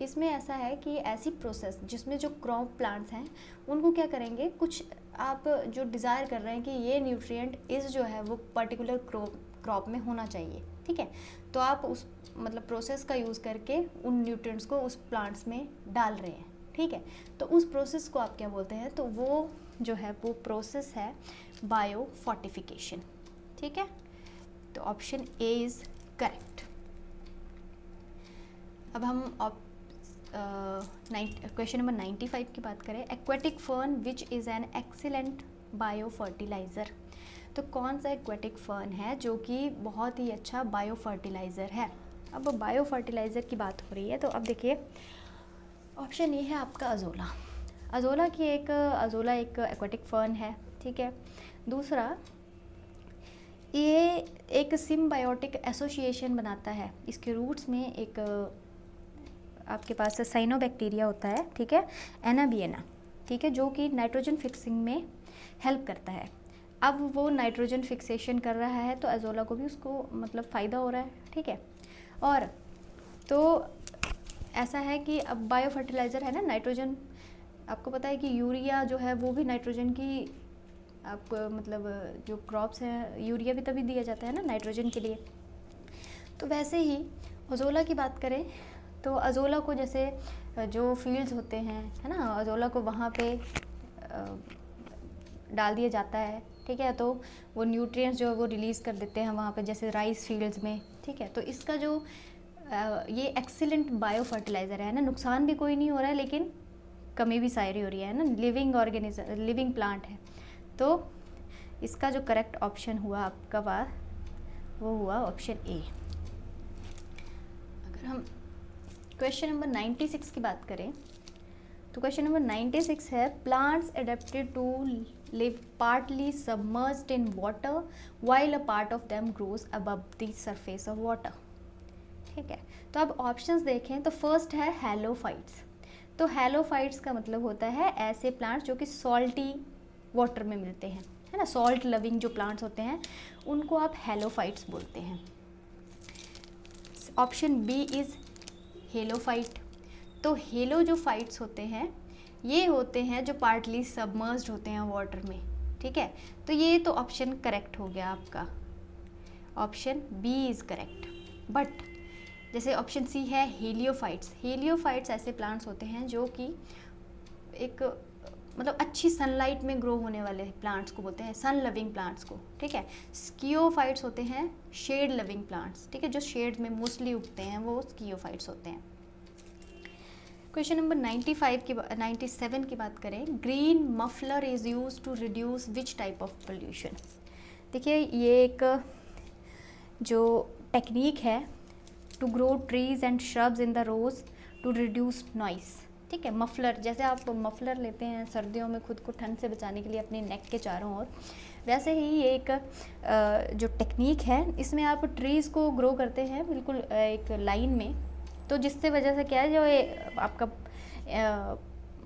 [SPEAKER 1] इसमें ऐसा है कि ऐसी प्रोसेस जिसमें जो क्रॉप प्लांट्स हैं उनको क्या करेंगे, कुछ आप जो डिज़ायर कर रहे हैं कि ये न्यूट्रिएंट इस जो है वो पर्टिकुलर क्रॉप में होना चाहिए, ठीक है, तो आप उस मतलब प्रोसेस का यूज़ करके उन न्यूट्रिएंट्स को उस प्लांट्स में डाल रहे हैं, ठीक है। तो उस प्रोसेस को आप क्या बोलते हैं, तो वो जो है वो प्रोसेस है बायो फोर्टिफिकेशन, ठीक है। तो ऑप्शन ए इज़ करेक्ट। अब हम क्वेश्चन नंबर 95 की बात करें, aquatic fern which is an excellent bio fertiliser, तो कौन सा एक्वेटिक फर्न है जो कि बहुत ही अच्छा बायो फर्टिलाइज़र है। अब बायो फर्टिलाइज़र की बात हो रही है, तो अब देखिए ऑप्शन ये है आपका अजोला, अजोला एक एक्वेटिक फर्न है, ठीक है। दूसरा, ये एक सिम्बायोटिक एसोसिएशन बनाता है, इसके रूट्स में एक आपके पास साइनोबैक्टीरिया होता है, ठीक है, एनाबियना, ठीक है, जो कि नाइट्रोजन फिक्सिंग में हेल्प करता है। अब वो नाइट्रोजन फिक्सेशन कर रहा है तो एजोला को भी उसको मतलब फ़ायदा हो रहा है, ठीक है। और तो ऐसा है कि अब बायो फर्टिलाइज़र है ना, नाइट्रोजन, आपको पता है कि यूरिया जो है वो भी नाइट्रोजन की, आपको मतलब जो क्रॉप्स हैं यूरिया भी तभी दिया जाता है ना नाइट्रोजन के लिए। तो वैसे ही अजोला की बात करें तो अजोला को जैसे जो फील्ड्स होते हैं है ना, अजोला को वहाँ पे डाल दिया जाता है, ठीक है। तो वो न्यूट्रिएंट्स जो है वो रिलीज़ कर देते हैं वहाँ पे, जैसे राइस फील्ड्स में, ठीक है। तो इसका जो ये एक्सीलेंट बायो फर्टिलाइज़र है ना, नुकसान भी कोई नहीं हो रहा है लेकिन कमी भी सारी हो रही है ना, लिविंग ऑर्गेनिज्म, लिविंग प्लांट है। तो इसका जो करेक्ट ऑप्शन हुआ आपका बार वो हुआ ऑप्शन ए। अगर हम क्वेश्चन नंबर 96 की बात करें तो क्वेश्चन नंबर 96 है, plants adapted to live partly submerged in water while a part of them grows above the surface of water, ठीक है। तो अब ऑप्शंस देखें तो फर्स्ट है हैलोफाइट्स। तो हैलोफाइट्स का मतलब होता है ऐसे प्लांट्स जो कि सॉल्टी वाटर में मिलते हैं, है ना, सॉल्ट लविंग जो प्लांट्स होते हैं उनको आप हैलोफाइट्स बोलते हैं। Option B is halophyte. तो हेलो जो फाइट्स होते हैं ये होते हैं जो पार्टली सबमर्ज्ड होते हैं वाटर में, ठीक है। तो ये तो ऑप्शन करेक्ट हो गया आपका, option B is correct. But जैसे ऑप्शन सी है हेलियोफाइट्स। हेलियोफाइट्स ऐसे प्लांट्स होते हैं जो कि एक मतलब अच्छी सनलाइट में ग्रो होने वाले प्लांट्स को बोलते हैं, सन लविंग प्लांट्स को, ठीक है। स्कियोफाइट्स होते हैं शेड लविंग प्लांट्स, ठीक है, जो शेड में मोस्टली उगते हैं वो स्कियोफाइट्स होते हैं। क्वेश्चन नंबर 97 की बात करें, green muffler is use to reduce which type of pollution. देखिए ये एक जो टेक्निक है to grow trees and shrubs in the rows to reduce noise, ठीक है। मफलर, जैसे आप मफलर लेते हैं सर्दियों में खुद को ठंड से बचाने के लिए अपने नेक के चारों ओर, वैसे ही ये एक जो टेक्निक है इसमें आप ट्रीज़ को ग्रो करते हैं बिल्कुल एक लाइन में। तो जिससे वजह से क्या है, जो ये आपका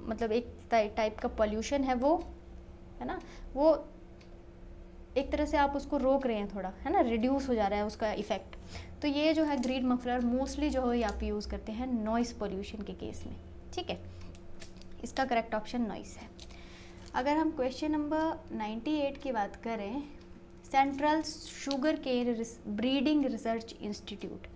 [SPEAKER 1] मतलब एक टाइप का पॉल्यूशन है वो, है ना, वो एक तरह से आप उसको रोक रहे हैं थोड़ा, है ना, रिड्यूस हो जा रहा है उसका इफ़ेक्ट। तो ये जो है ग्रीन मफलर मोस्टली जो है आप यूज़ करते हैं नॉइस पॉल्यूशन के केस में, ठीक है। इसका करेक्ट ऑप्शन नॉइस है। अगर हम क्वेश्चन नंबर 98 की बात करें, central sugar cane breeding research institute,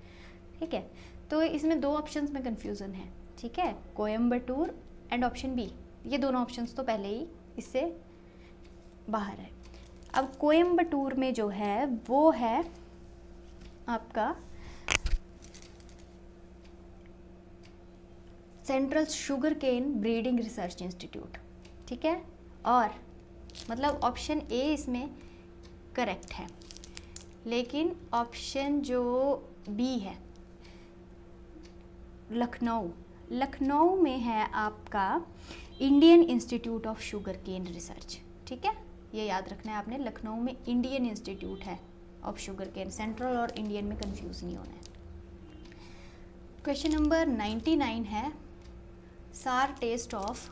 [SPEAKER 1] ठीक है। तो इसमें दो ऑप्शंस में कन्फ्यूज़न है, ठीक है, कोयम्बटूर एंड ऑप्शन बी। ये दोनों ऑप्शंस तो पहले ही इससे बाहर है। अब कोयम्बटूर में जो है वो है आपका central sugar cane breeding research institute, ठीक है। और मतलब ऑप्शन ए इसमें करेक्ट है, लेकिन ऑप्शन जो बी है लखनऊ में है आपका Indian institute of sugar cane research, ठीक है। ये याद रखना है आपने, लखनऊ में इंडियन इंस्टीट्यूट है ऑफ शुगर केन, सेंट्रल और इंडियन में कंफ्यूज नहीं होना है। क्वेश्चन नंबर 99 है, sour taste of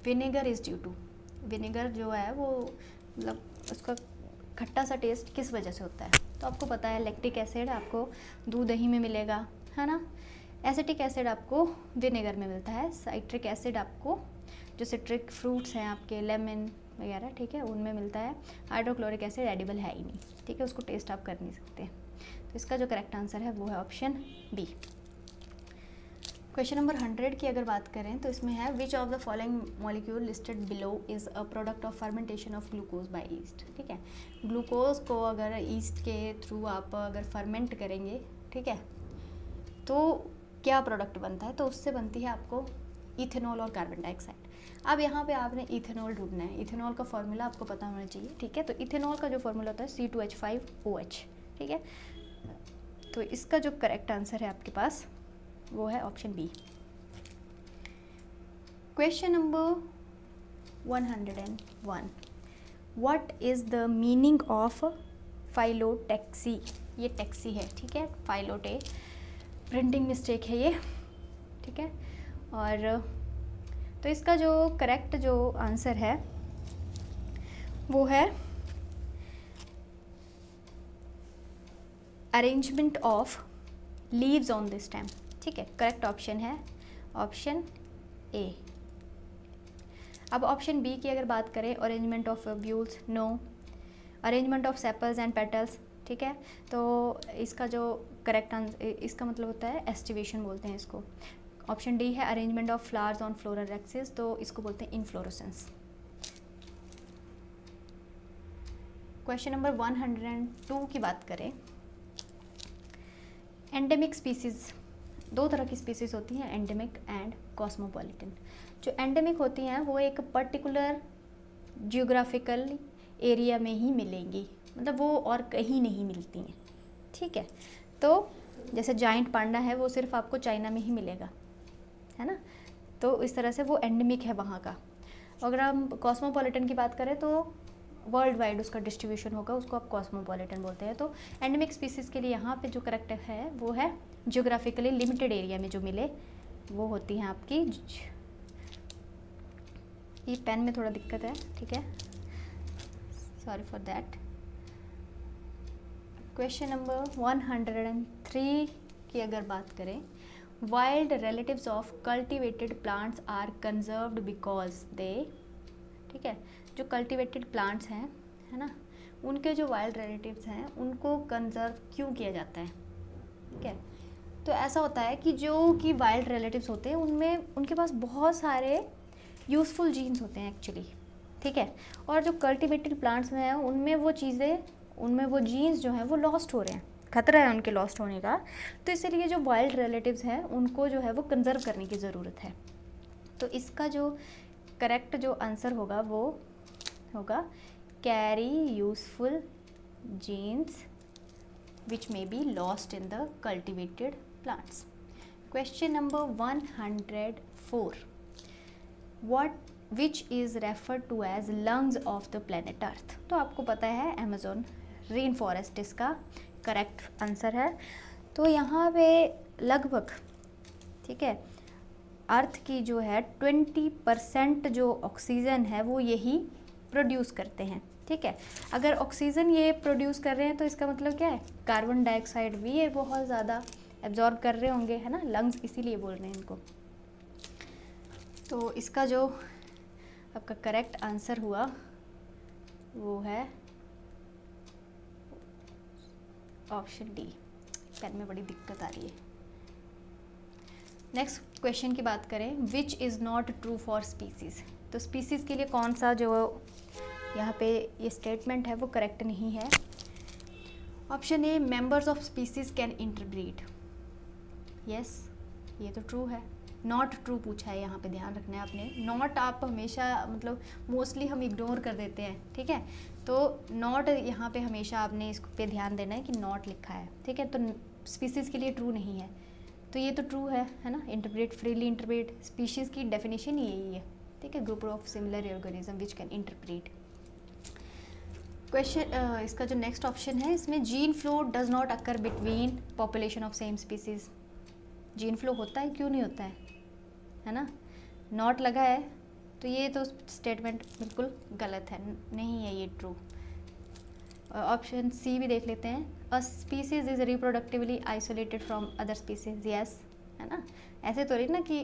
[SPEAKER 1] vinegar is due to. Vinegar जो है वो मतलब उसका खट्टा सा टेस्ट किस वजह से होता है, तो आपको पता है लैक्टिक एसिड आपको दूध दही में मिलेगा, है ना, एसिटिक एसिड आपको विनेगर में मिलता है, साइट्रिक एसिड आपको जो सिट्रिक फ्रूट्स हैं आपके लेमन वगैरह, ठीक है, उनमें मिलता है, हाइड्रोक्लोरिक एसिड एडिबल है ही नहीं, ठीक है, उसको टेस्ट आप कर नहीं सकते। तो इसका जो करेक्ट आंसर है वो है ऑप्शन बी। क्वेश्चन नंबर 100 की अगर बात करें तो इसमें है, which of the following molecule listed below is a product of fermentation of glucose by yeast, ठीक है। ग्लूकोज को अगर ईस्ट के थ्रू आप अगर फर्मेंट करेंगे, ठीक है, तो क्या प्रोडक्ट बनता है, तो उससे बनती है आपको इथेनॉल और कार्बन डाइऑक्साइड। अब यहाँ पे आपने इथेनॉल ढूंढना है, इथेनॉल का फॉर्मूला आपको पता होना चाहिए, ठीक है। तो इथेनॉल का जो फॉर्मूला होता है C2H5OH, ठीक है। तो इसका जो करेक्ट आंसर है आपके पास वो है option B. Question number 101, what is the meaning of phyllotaxy. ये टैक्सी है, ठीक है, फाइलोटे प्रिंटिंग मिस्टेक है ये, ठीक है। और तो इसका जो करेक्ट जो आंसर है वो है arrangement of leaves on the stem. ठीक है, करेक्ट ऑप्शन है ऑप्शन ए। अब ऑप्शन बी की अगर बात करें, arrangement of ovules, no. Arrangement of sepals and petals, ठीक है, तो इसका जो करेक्ट आंसर, इसका मतलब होता है एस्टिवेशन बोलते हैं इसको। ऑप्शन डी है arrangement of flowers on floral axis, तो इसको बोलते हैं इनफ्लोरेसेंस। क्वेश्चन नंबर 102 की बात करें, एंडेमिक स्पीसीज, दो तरह की स्पीसीज होती हैं, एंडेमिक एंड कॉस्मोपॉलिटन। जो एंडेमिक होती हैं वो एक पर्टिकुलर जियोग्राफिकल एरिया में ही मिलेंगी, मतलब वो और कहीं नहीं मिलती हैं। ठीक है, तो जैसे जाइंट पांडा है वो सिर्फ आपको चाइना में ही मिलेगा, है ना, तो इस तरह से वो एंडेमिक है वहाँ का। अगर हम कॉस्मोपॉलिटन की बात करें तो वर्ल्ड वाइड उसका डिस्ट्रीब्यूशन होगा, उसको आप कॉस्मोपॉलिटन बोलते हैं। तो एंडेमिक स्पीसीज़ के लिए यहाँ पे जो करेक्ट है वो है जियोग्राफिकली लिमिटेड एरिया में जो मिले, वो होती हैं आपकी। ये पेन में थोड़ा दिक्कत है, ठीक है, sorry for that. Question number 103 की अगर बात करें, wild relatives of cultivated plants are conserved because they, ठीक है, जो कल्टिवेटेड प्लांट्स हैं, है ना, उनके जो वाइल्ड रिलेटिव्स हैं उनको कंजर्व क्यों किया जाता है। ठीक है, तो ऐसा होता है कि जो कि वाइल्ड रिलेटिव्स होते हैं उनमें उनके पास बहुत सारे यूज़फुल जीन्स होते हैं एक्चुअली। ठीक है, और जो कल्टिवेटेड प्लांट्स में हैं उनमें वो चीज़ें, उनमें वो जीन्स जो हैं वो लॉस्ट हो रहे हैं, खतरा है उनके लॉस्ट होने का। तो इसलिए जो वाइल्ड रिलेटिव्स हैं उनको जो है वो कंजर्व करने की ज़रूरत है। तो इसका जो करेक्ट जो आंसर होगा वो होगा carry useful genes which may be lost in the cultivated plants. Question number 104, which is refer to as lungs of the planet earth. तो आपको पता है अमेजोन रेन फॉरेस्ट इसका करेक्ट आंसर है। तो यहाँ पे लगभग, ठीक है, अर्थ की जो है 20% जो ऑक्सीजन है वो यही प्रोड्यूस करते हैं। ठीक है, अगर ऑक्सीजन ये प्रोड्यूस कर रहे हैं तो इसका मतलब क्या है, कार्बन डाइऑक्साइड भी ये बहुत ज़्यादा एब्जॉर्ब कर रहे होंगे, है ना, लंग्स इसीलिए बोल रहे हैं इनको। तो इसका जो आपका करेक्ट आंसर हुआ वो है ऑप्शन डी। पेन में बड़ी दिक्कत आ रही है। नेक्स्ट क्वेश्चन की बात करें, which is not true for species. तो स्पीसीज़ के लिए कौन सा जो यहाँ पे ये स्टेटमेंट है वो करेक्ट नहीं है। Option A, members of species can interbreed. Yes, ये तो ट्रू है। नॉट ट्रू पूछा है यहाँ पे, ध्यान रखना है आपने। नॉट आप हमेशा, मतलब मोस्टली हम इग्नोर कर देते हैं, ठीक है, तो नॉट यहाँ पे हमेशा आपने इस पे ध्यान देना है कि नॉट लिखा है। ठीक है, तो स्पीसीज़ के लिए ट्रू नहीं है, तो ये तो ट्रू है ना। इंटरब्रीड, फ्रीली इंटरब्रीड, स्पीशीज़ की डेफिनेशन ही यही है। ठीक है, group of similar organism which can interbreed. Question इसका जो नेक्स्ट ऑप्शन है, इसमें gene flow does not occur between population of same species. Gene flow होता है, क्यों नहीं होता है ना, नॉट लगा है, तो ये तो स्टेटमेंट बिल्कुल गलत है, नहीं है ये ट्रू। ऑप्शन सी भी देख लेते हैं, a species is reproductively isolated from other species. Yes, है ना, ऐसे तो नहीं ना कि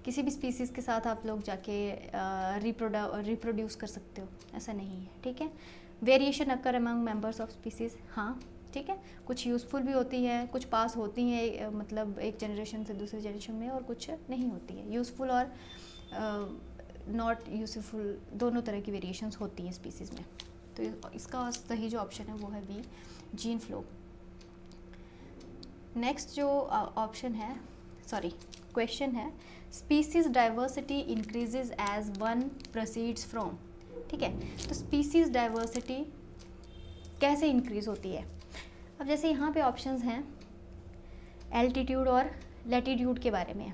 [SPEAKER 1] किसी भी स्पीसीज़ के साथ आप लोग जाके रिप्रोड्यूस कर सकते हो, ऐसा नहीं है। ठीक है, variation occur among members of species, हाँ ठीक है, कुछ यूज़फुल भी होती है, कुछ पास होती हैं, मतलब एक जनरेशन से दूसरी जनरेशन में, और कुछ नहीं होती है। यूज़फुल और नॉट यूज़फुल दोनों तरह की वेरिएशंस होती हैं स्पीसीज़ में। तो इसका सही जो ऑप्शन है वो है बी, जीन फ्लो। नेक्स्ट जो ऑप्शन है, सॉरी क्वेश्चन है, species diversity increases as one proceeds from. ठीक है, तो स्पीसीज डाइवर्सिटी कैसे इंक्रीज होती है। अब जैसे यहाँ पे ऑप्शंस हैं एल्टीट्यूड और लैटीट्यूड के बारे में,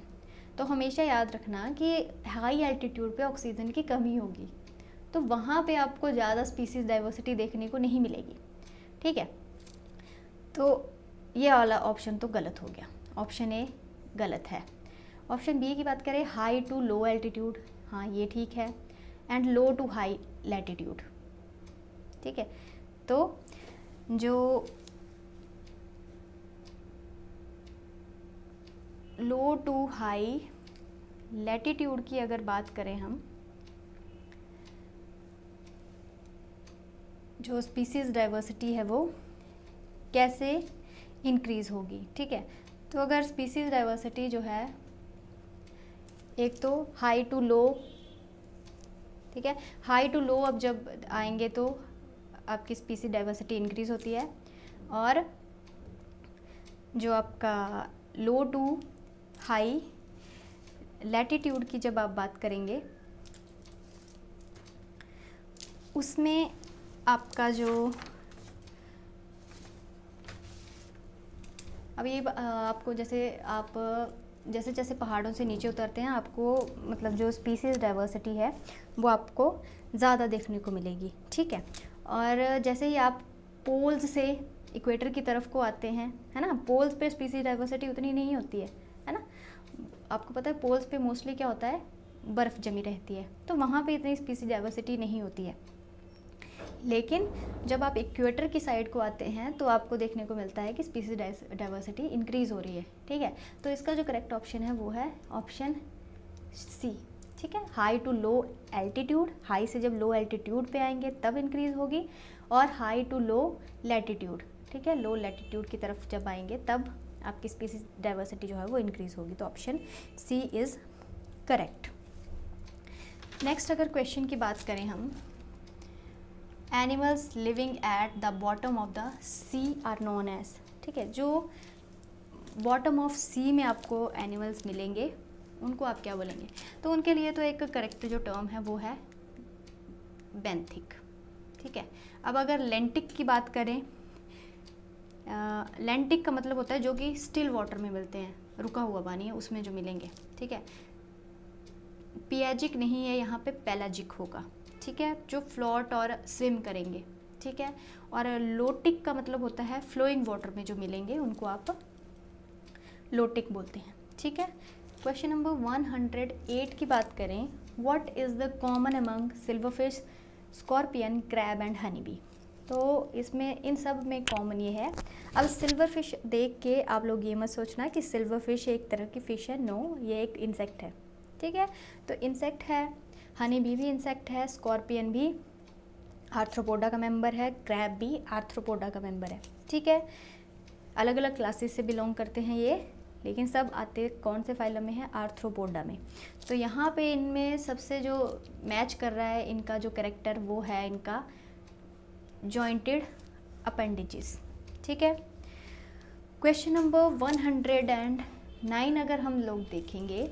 [SPEAKER 1] तो हमेशा याद रखना कि हाई एल्टीट्यूड पे ऑक्सीजन की कमी होगी, तो वहाँ पे आपको ज़्यादा स्पीसीज डाइवर्सिटी देखने को नहीं मिलेगी। ठीक है, तो ये वाला ऑप्शन तो गलत हो गया, ऑप्शन ए गलत है। ऑप्शन बी की बात करें, हाई टू लो एल्टीट्यूड, हाँ ये ठीक है, and low to high latitude, ठीक है। तो जो लो टू हाई लैटिट्यूड की अगर बात करें हम, जो स्पीसीज डाइवर्सिटी है वो कैसे इंक्रीज़ होगी, ठीक है। तो अगर स्पीसीज डाइवर्सिटी जो है, एक तो हाई टू लो, ठीक है, हाई टू लो अब जब आएंगे तो आपकी स्पीसीज डाइवर्सिटी इंक्रीज़ होती है, और जो आपका लो टू हाई लैटिट्यूड की जब आप बात करेंगे, उसमें आपका जो अब ये आपको जैसे जैसे पहाड़ों से नीचे उतरते हैं, आपको मतलब जो स्पीसीज डाइवर्सिटी है वो आपको ज़्यादा देखने को मिलेगी, ठीक है। और जैसे ही आप पोल्स से इक्वेटर की तरफ को आते हैं, है ना, पोल्स पे स्पीसीज डाइवर्सिटी उतनी नहीं होती है ना। आपको पता है पोल्स पे मोस्टली क्या होता है, बर्फ़ जमी रहती है, तो वहाँ पे इतनी स्पीसीज डाइवर्सिटी नहीं होती है। लेकिन जब आप इक्वेटर की साइड को आते हैं तो आपको देखने को मिलता है कि स्पीसीज डाइवर्सिटी इंक्रीज़ हो रही है, ठीक है। तो इसका जो करेक्ट ऑप्शन है वो है ऑप्शन सी, ठीक है। High to low altitude, high से जब लो एल्टीट्यूड पे आएंगे तब इंक्रीज़ होगी, और हाई टू लो लैटिट्यूड, ठीक है, लो लैटिट्यूड की तरफ जब आएंगे तब आपकी स्पीसीज डाइवर्सिटी जो है वो इंक्रीज़ होगी। तो option C is correct. Next अगर क्वेश्चन की बात करें हम, animals living at the bottom of the sea are known as, ठीक है, जो बॉटम ऑफ सी में आपको एनिमल्स मिलेंगे उनको आप क्या बोलेंगे? तो उनके लिए तो एक करेक्ट जो टर्म है वो है बेंथिक, ठीक है। अब अगर लेंटिक की बात करें, लेंटिक का मतलब होता है जो कि स्टिल वाटर में मिलते हैं, रुका हुआ पानी है उसमें जो मिलेंगे, ठीक है। पियाजिक नहीं है, यहाँ पे पेलाजिक होगा, ठीक है, जो फ्लोट और स्विम करेंगे, ठीक है। और लोटिक का मतलब होता है फ्लोइंग वाटर में जो मिलेंगे उनको आप लोटिक बोलते हैं, ठीक है। क्वेश्चन नंबर 108 की बात करें, what is the common among silverfish, scorpion, crab and honey bee. तो इसमें इन सब में कॉमन ये है। अब सिल्वर फिश देख के आप लोग ये मत सोचना कि सिल्वर फिश एक तरह की फ़िश है, नो, ये एक इंसेक्ट है, ठीक है। तो इंसेक्ट है, हनी बी भी इंसेक्ट है, स्कॉर्पियन भी आर्थ्रोपोडा का मेंबर है, क्रैब भी आर्थ्रोपोडा का मेंबर है, ठीक है। अलग अलग क्लासेस से बिलोंग करते हैं ये, लेकिन सब आते कौन से फाइलम में है? आर्थ्रोपोडा में। तो यहाँ पे इनमें सबसे जो मैच कर रहा है इनका जो कैरेक्टर वो है इनका जॉइंटेड अपेंडिजेस, ठीक है। क्वेश्चन नंबर 109 अगर हम लोग देखेंगे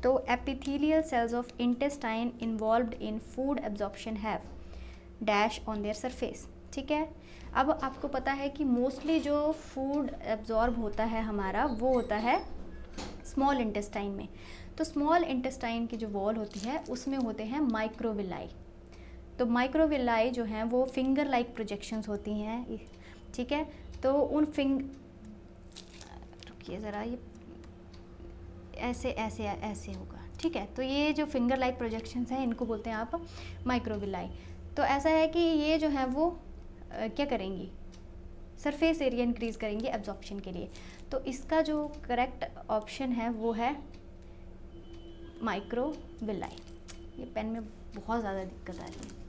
[SPEAKER 1] तो epithelial cells of intestine involved in food absorption have dash on their surface, ठीक है। अब आपको पता है कि मोस्टली जो फूड एब्जॉर्ब होता है हमारा वो होता है स्मॉल इंटेस्टाइन में। तो स्मॉल इंटेस्टाइन की जो वॉल होती है उसमें होते हैं माइक्रोविलाई। तो माइक्रोविलाई जो हैं वो फिंगर लाइक प्रोजेक्शंस होती हैं, ठीक है। तो उन रुकिए ज़रा, ये ऐसे ऐसे ऐसे होगा, ठीक है। तो ये जो फिंगर लाइक प्रोजेक्शंस हैं इनको बोलते हैं आप माइक्रोविलाई। तो ऐसा है कि ये जो है वो क्या करेंगी? सरफेस एरिया इंक्रीज़ करेंगी एब्जॉर्प्शन के लिए। तो इसका जो करेक्ट ऑप्शन है वो है माइक्रोविलाई। ये पेन में बहुत ज़्यादा दिक्कत आ रही है।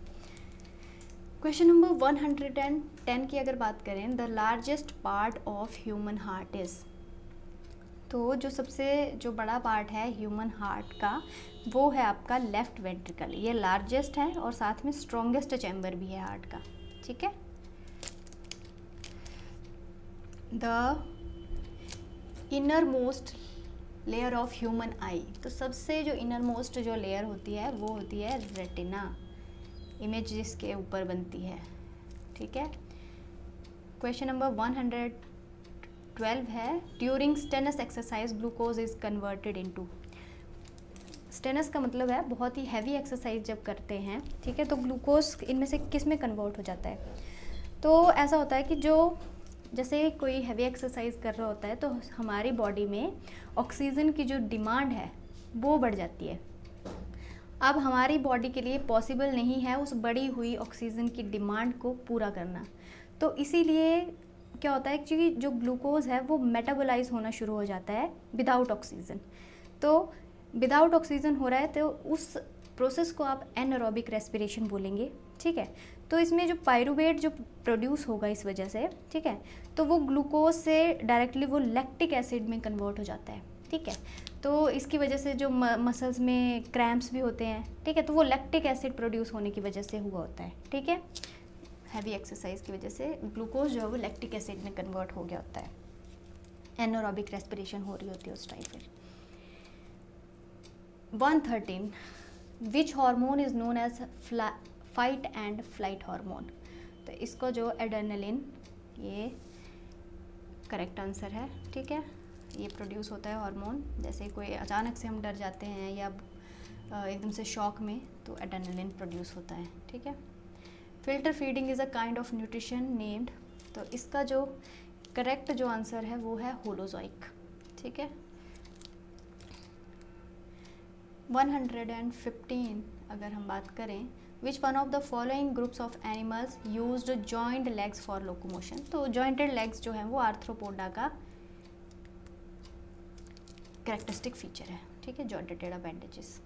[SPEAKER 1] क्वेश्चन नंबर 110 की अगर बात करें, the largest part of human heart is, तो जो सबसे जो बड़ा पार्ट है ह्यूमन हार्ट का वो है आपका लेफ्ट वेंट्रिकल। ये लार्जेस्ट है और साथ में स्ट्रॉन्गेस्ट चैम्बर भी है हार्ट का, ठीक है। The inner most layer of human आई, तो सबसे जो इनर मोस्ट जो लेयर होती है वो होती है रेटिना, इमेज जिसके ऊपर बनती है, ठीक है। क्वेश्चन नंबर 112 है, during stannous exercise glucose is converted into. Stannous का मतलब है बहुत ही हैवी एक्सरसाइज जब करते हैं, ठीक है, तो ग्लूकोज इनमें से किस में कन्वर्ट हो जाता है? तो ऐसा होता है कि जो जैसे कोई हैवी एक्सरसाइज कर रहा होता है तो हमारी बॉडी में ऑक्सीजन की जो डिमांड है वो बढ़ जाती है। अब हमारी बॉडी के लिए पॉसिबल नहीं है उस बढ़ी हुई ऑक्सीजन की डिमांड को पूरा करना, तो इसीलिए क्या होता है कि जो ग्लूकोज है वो मेटाबोलाइज होना शुरू हो जाता है विदाउट ऑक्सीजन। तो विदाउट ऑक्सीजन हो रहा है तो उस प्रोसेस को आप एनारोबिक रेस्पिरेशन बोलेंगे, ठीक है। तो इसमें जो पायरूवेट जो प्रोड्यूस होगा इस वजह से, ठीक है, तो वो ग्लूकोज से डायरेक्टली वो लैक्टिक एसिड में कन्वर्ट हो जाता है, ठीक है। तो इसकी वजह से जो मसल्स में क्रैम्प्स भी होते हैं, ठीक है, तो वो लैक्टिक एसिड प्रोड्यूस होने की वजह से हुआ होता है, ठीक है। हैवी एक्सरसाइज की वजह से ग्लूकोज जो है वो लैक्टिक एसिड में कन्वर्ट हो गया होता है, एनारोबिक रेस्पिरेशन हो रही होती है उस टाइम पर। 113 which hormone is known as fight and flight hormone. तो इसको जो एड्रेनलिन, ये करेक्ट आंसर है, ठीक है। ये प्रोड्यूस होता है हार्मोन, जैसे कोई अचानक से हम डर जाते हैं या एकदम से शॉक में, तो एड्रेनलिन प्रोड्यूस होता है, ठीक है। Filter feeding is a kind of nutrition named. तो इसका जो करेक्ट जो आंसर है वो है होलोजोइक, ठीक है। 115 अगर हम बात करें, which one of the following groups of animals used joint legs for locomotion. तो जॉइंटेड लेग्स जो है वो आर्थ्रोपोडा का कैरेक्टरिस्टिक फीचर है, ठीक है, जॉइंटेड अपेंडेजेस।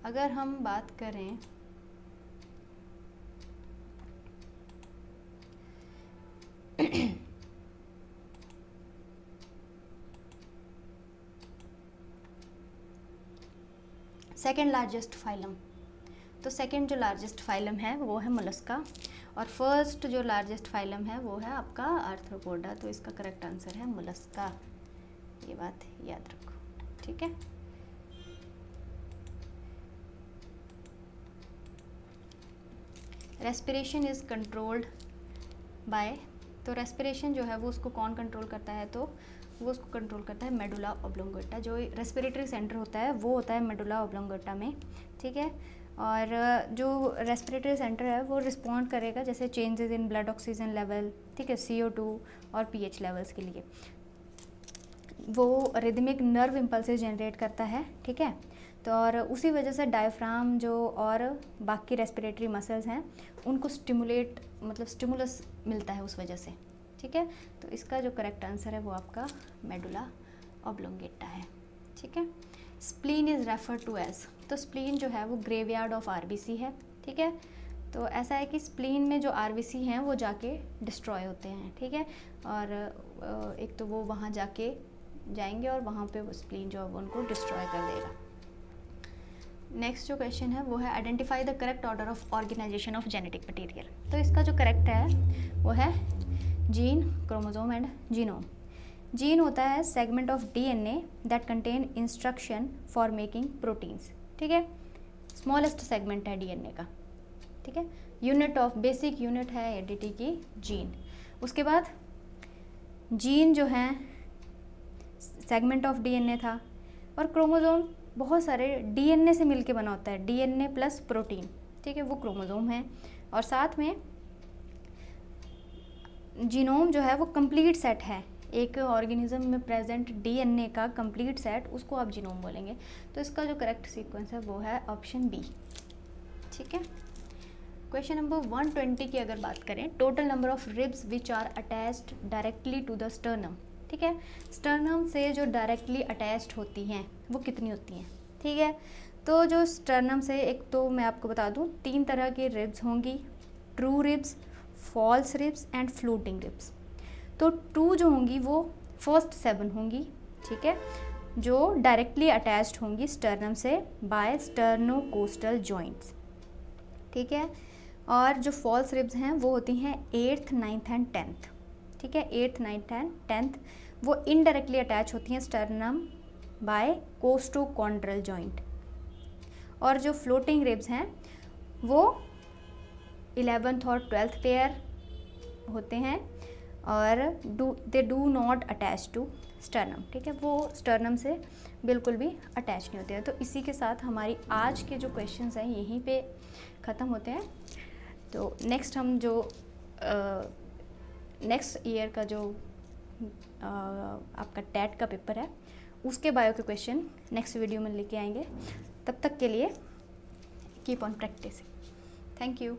[SPEAKER 1] अगर हम बात करें सेकेंड लार्जेस्ट फाइलम, तो सेकेंड जो लार्जेस्ट फाइलम है वो है मोलस्का, और फर्स्ट जो लार्जेस्ट फाइलम है वो है आपका आर्थ्रोपोडा। तो इसका करेक्ट आंसर है मोलस्का, ये बात याद रखो, ठीक है। रेस्पिरेशन इज़ कंट्रोल्ड बाय, तो रेस्पिरेशन जो है वो उसको कौन कंट्रोल करता है, तो वो उसको कंट्रोल करता है मेडुला ऑब्लोंगेटा। जो रेस्पिरेटरी सेंटर होता है वो होता है मेडुला ऑब्लोंगेटा में, ठीक है। और जो रेस्पिरेटरी सेंटर है वो रिस्पॉन्ड करेगा जैसे changes in blood oxygen level, ठीक है, CO2 और pH लेवल्स के लिए। वो रिदमिक नर्व इम्पल्सेस जनरेट करता है, ठीक है। तो और उसी वजह से डायफ्राम जो और बाकी रेस्पिरेटरी मसल्स हैं उनको स्टिमुलेट, मतलब स्टिमुलस मिलता है उस वजह से, ठीक है। तो इसका जो करेक्ट आंसर है वो आपका मेडुला ऑब्लोंगेटा है, ठीक है। Spleen is refer to as, तो स्प्लीन जो है वो ग्रेवयार्ड ऑफ RBC है, ठीक है। तो ऐसा है कि स्प्लीन में जो RBC हैं वो जाके डिस्ट्रॉय होते हैं, ठीक है। और एक तो वो वहाँ जाके जाएंगे और वहाँ पे वो स्प्लीन जो है वो उनको डिस्ट्रॉय कर देगा। नेक्स्ट जो क्वेश्चन है वो है identify the correct order of organization of genetic material. तो इसका जो करेक्ट है वो है gene, chromosome and genome. Gene होता है segment of DNA that contain instruction for making proteins, ठीक है। स्मॉलेस्ट सेगमेंट है DNA का, ठीक है। यूनिट ऑफ बेसिक यूनिट है हेरिडिटी की जीन। उसके बाद जीन जो है सेगमेंट ऑफ DNA था, और क्रोमोसोम बहुत सारे DNA से मिलके बना होता है, DNA प्लस प्रोटीन, ठीक है, वो क्रोमोसोम है। और साथ में जीनोम जो है वो कंप्लीट सेट है, एक ऑर्गेनिज्म में प्रेजेंट DNA का कंप्लीट सेट, उसको आप जीनोम बोलेंगे। तो इसका जो करेक्ट सीक्वेंस है वो है ऑप्शन बी, ठीक है। क्वेश्चन नंबर 120 की अगर बात करें, total number of ribs which are attached directly to the sternum, ठीक है। स्टर्नम से जो डायरेक्टली अटैच्ड होती हैं वो कितनी होती हैं, ठीक है। तो जो स्टर्नम से, एक तो मैं आपको बता दूं 3 तरह की रिब्स होंगी, true ribs, false ribs and floating ribs. तो ट्रू जो होंगी वो फर्स्ट 7 होंगी, ठीक है, जो डायरेक्टली अटैच्ड होंगी स्टर्नम से बाय स्टर्नोकोस्टल जॉइंट्स, ठीक है। और जो फॉल्स रिब्स हैं वो होती हैं 8th, 9th एंड 10th, ठीक है। 8th, 9th एंड 10th वो इनडायरेक्टली अटैच होती हैं स्टर्नम बाय कोस्टोकॉन्ड्रल जॉइंट। और जो फ्लोटिंग रिब्स हैं वो 11th और 12th पेयर होते हैं, और they do not attach to sternum, ठीक है, वो स्टर्नम से बिल्कुल भी अटैच नहीं होते हैं। तो इसी के साथ हमारी आज के जो क्वेश्चंस हैं यहीं पे ख़त्म होते हैं। तो नेक्स्ट हम जो नेक्स्ट ईयर का जो आपका टेट का पेपर है उसके बायो के क्वेश्चन नेक्स्ट वीडियो में लेके आएंगे। तब तक के लिए keep on practicing. Thank you.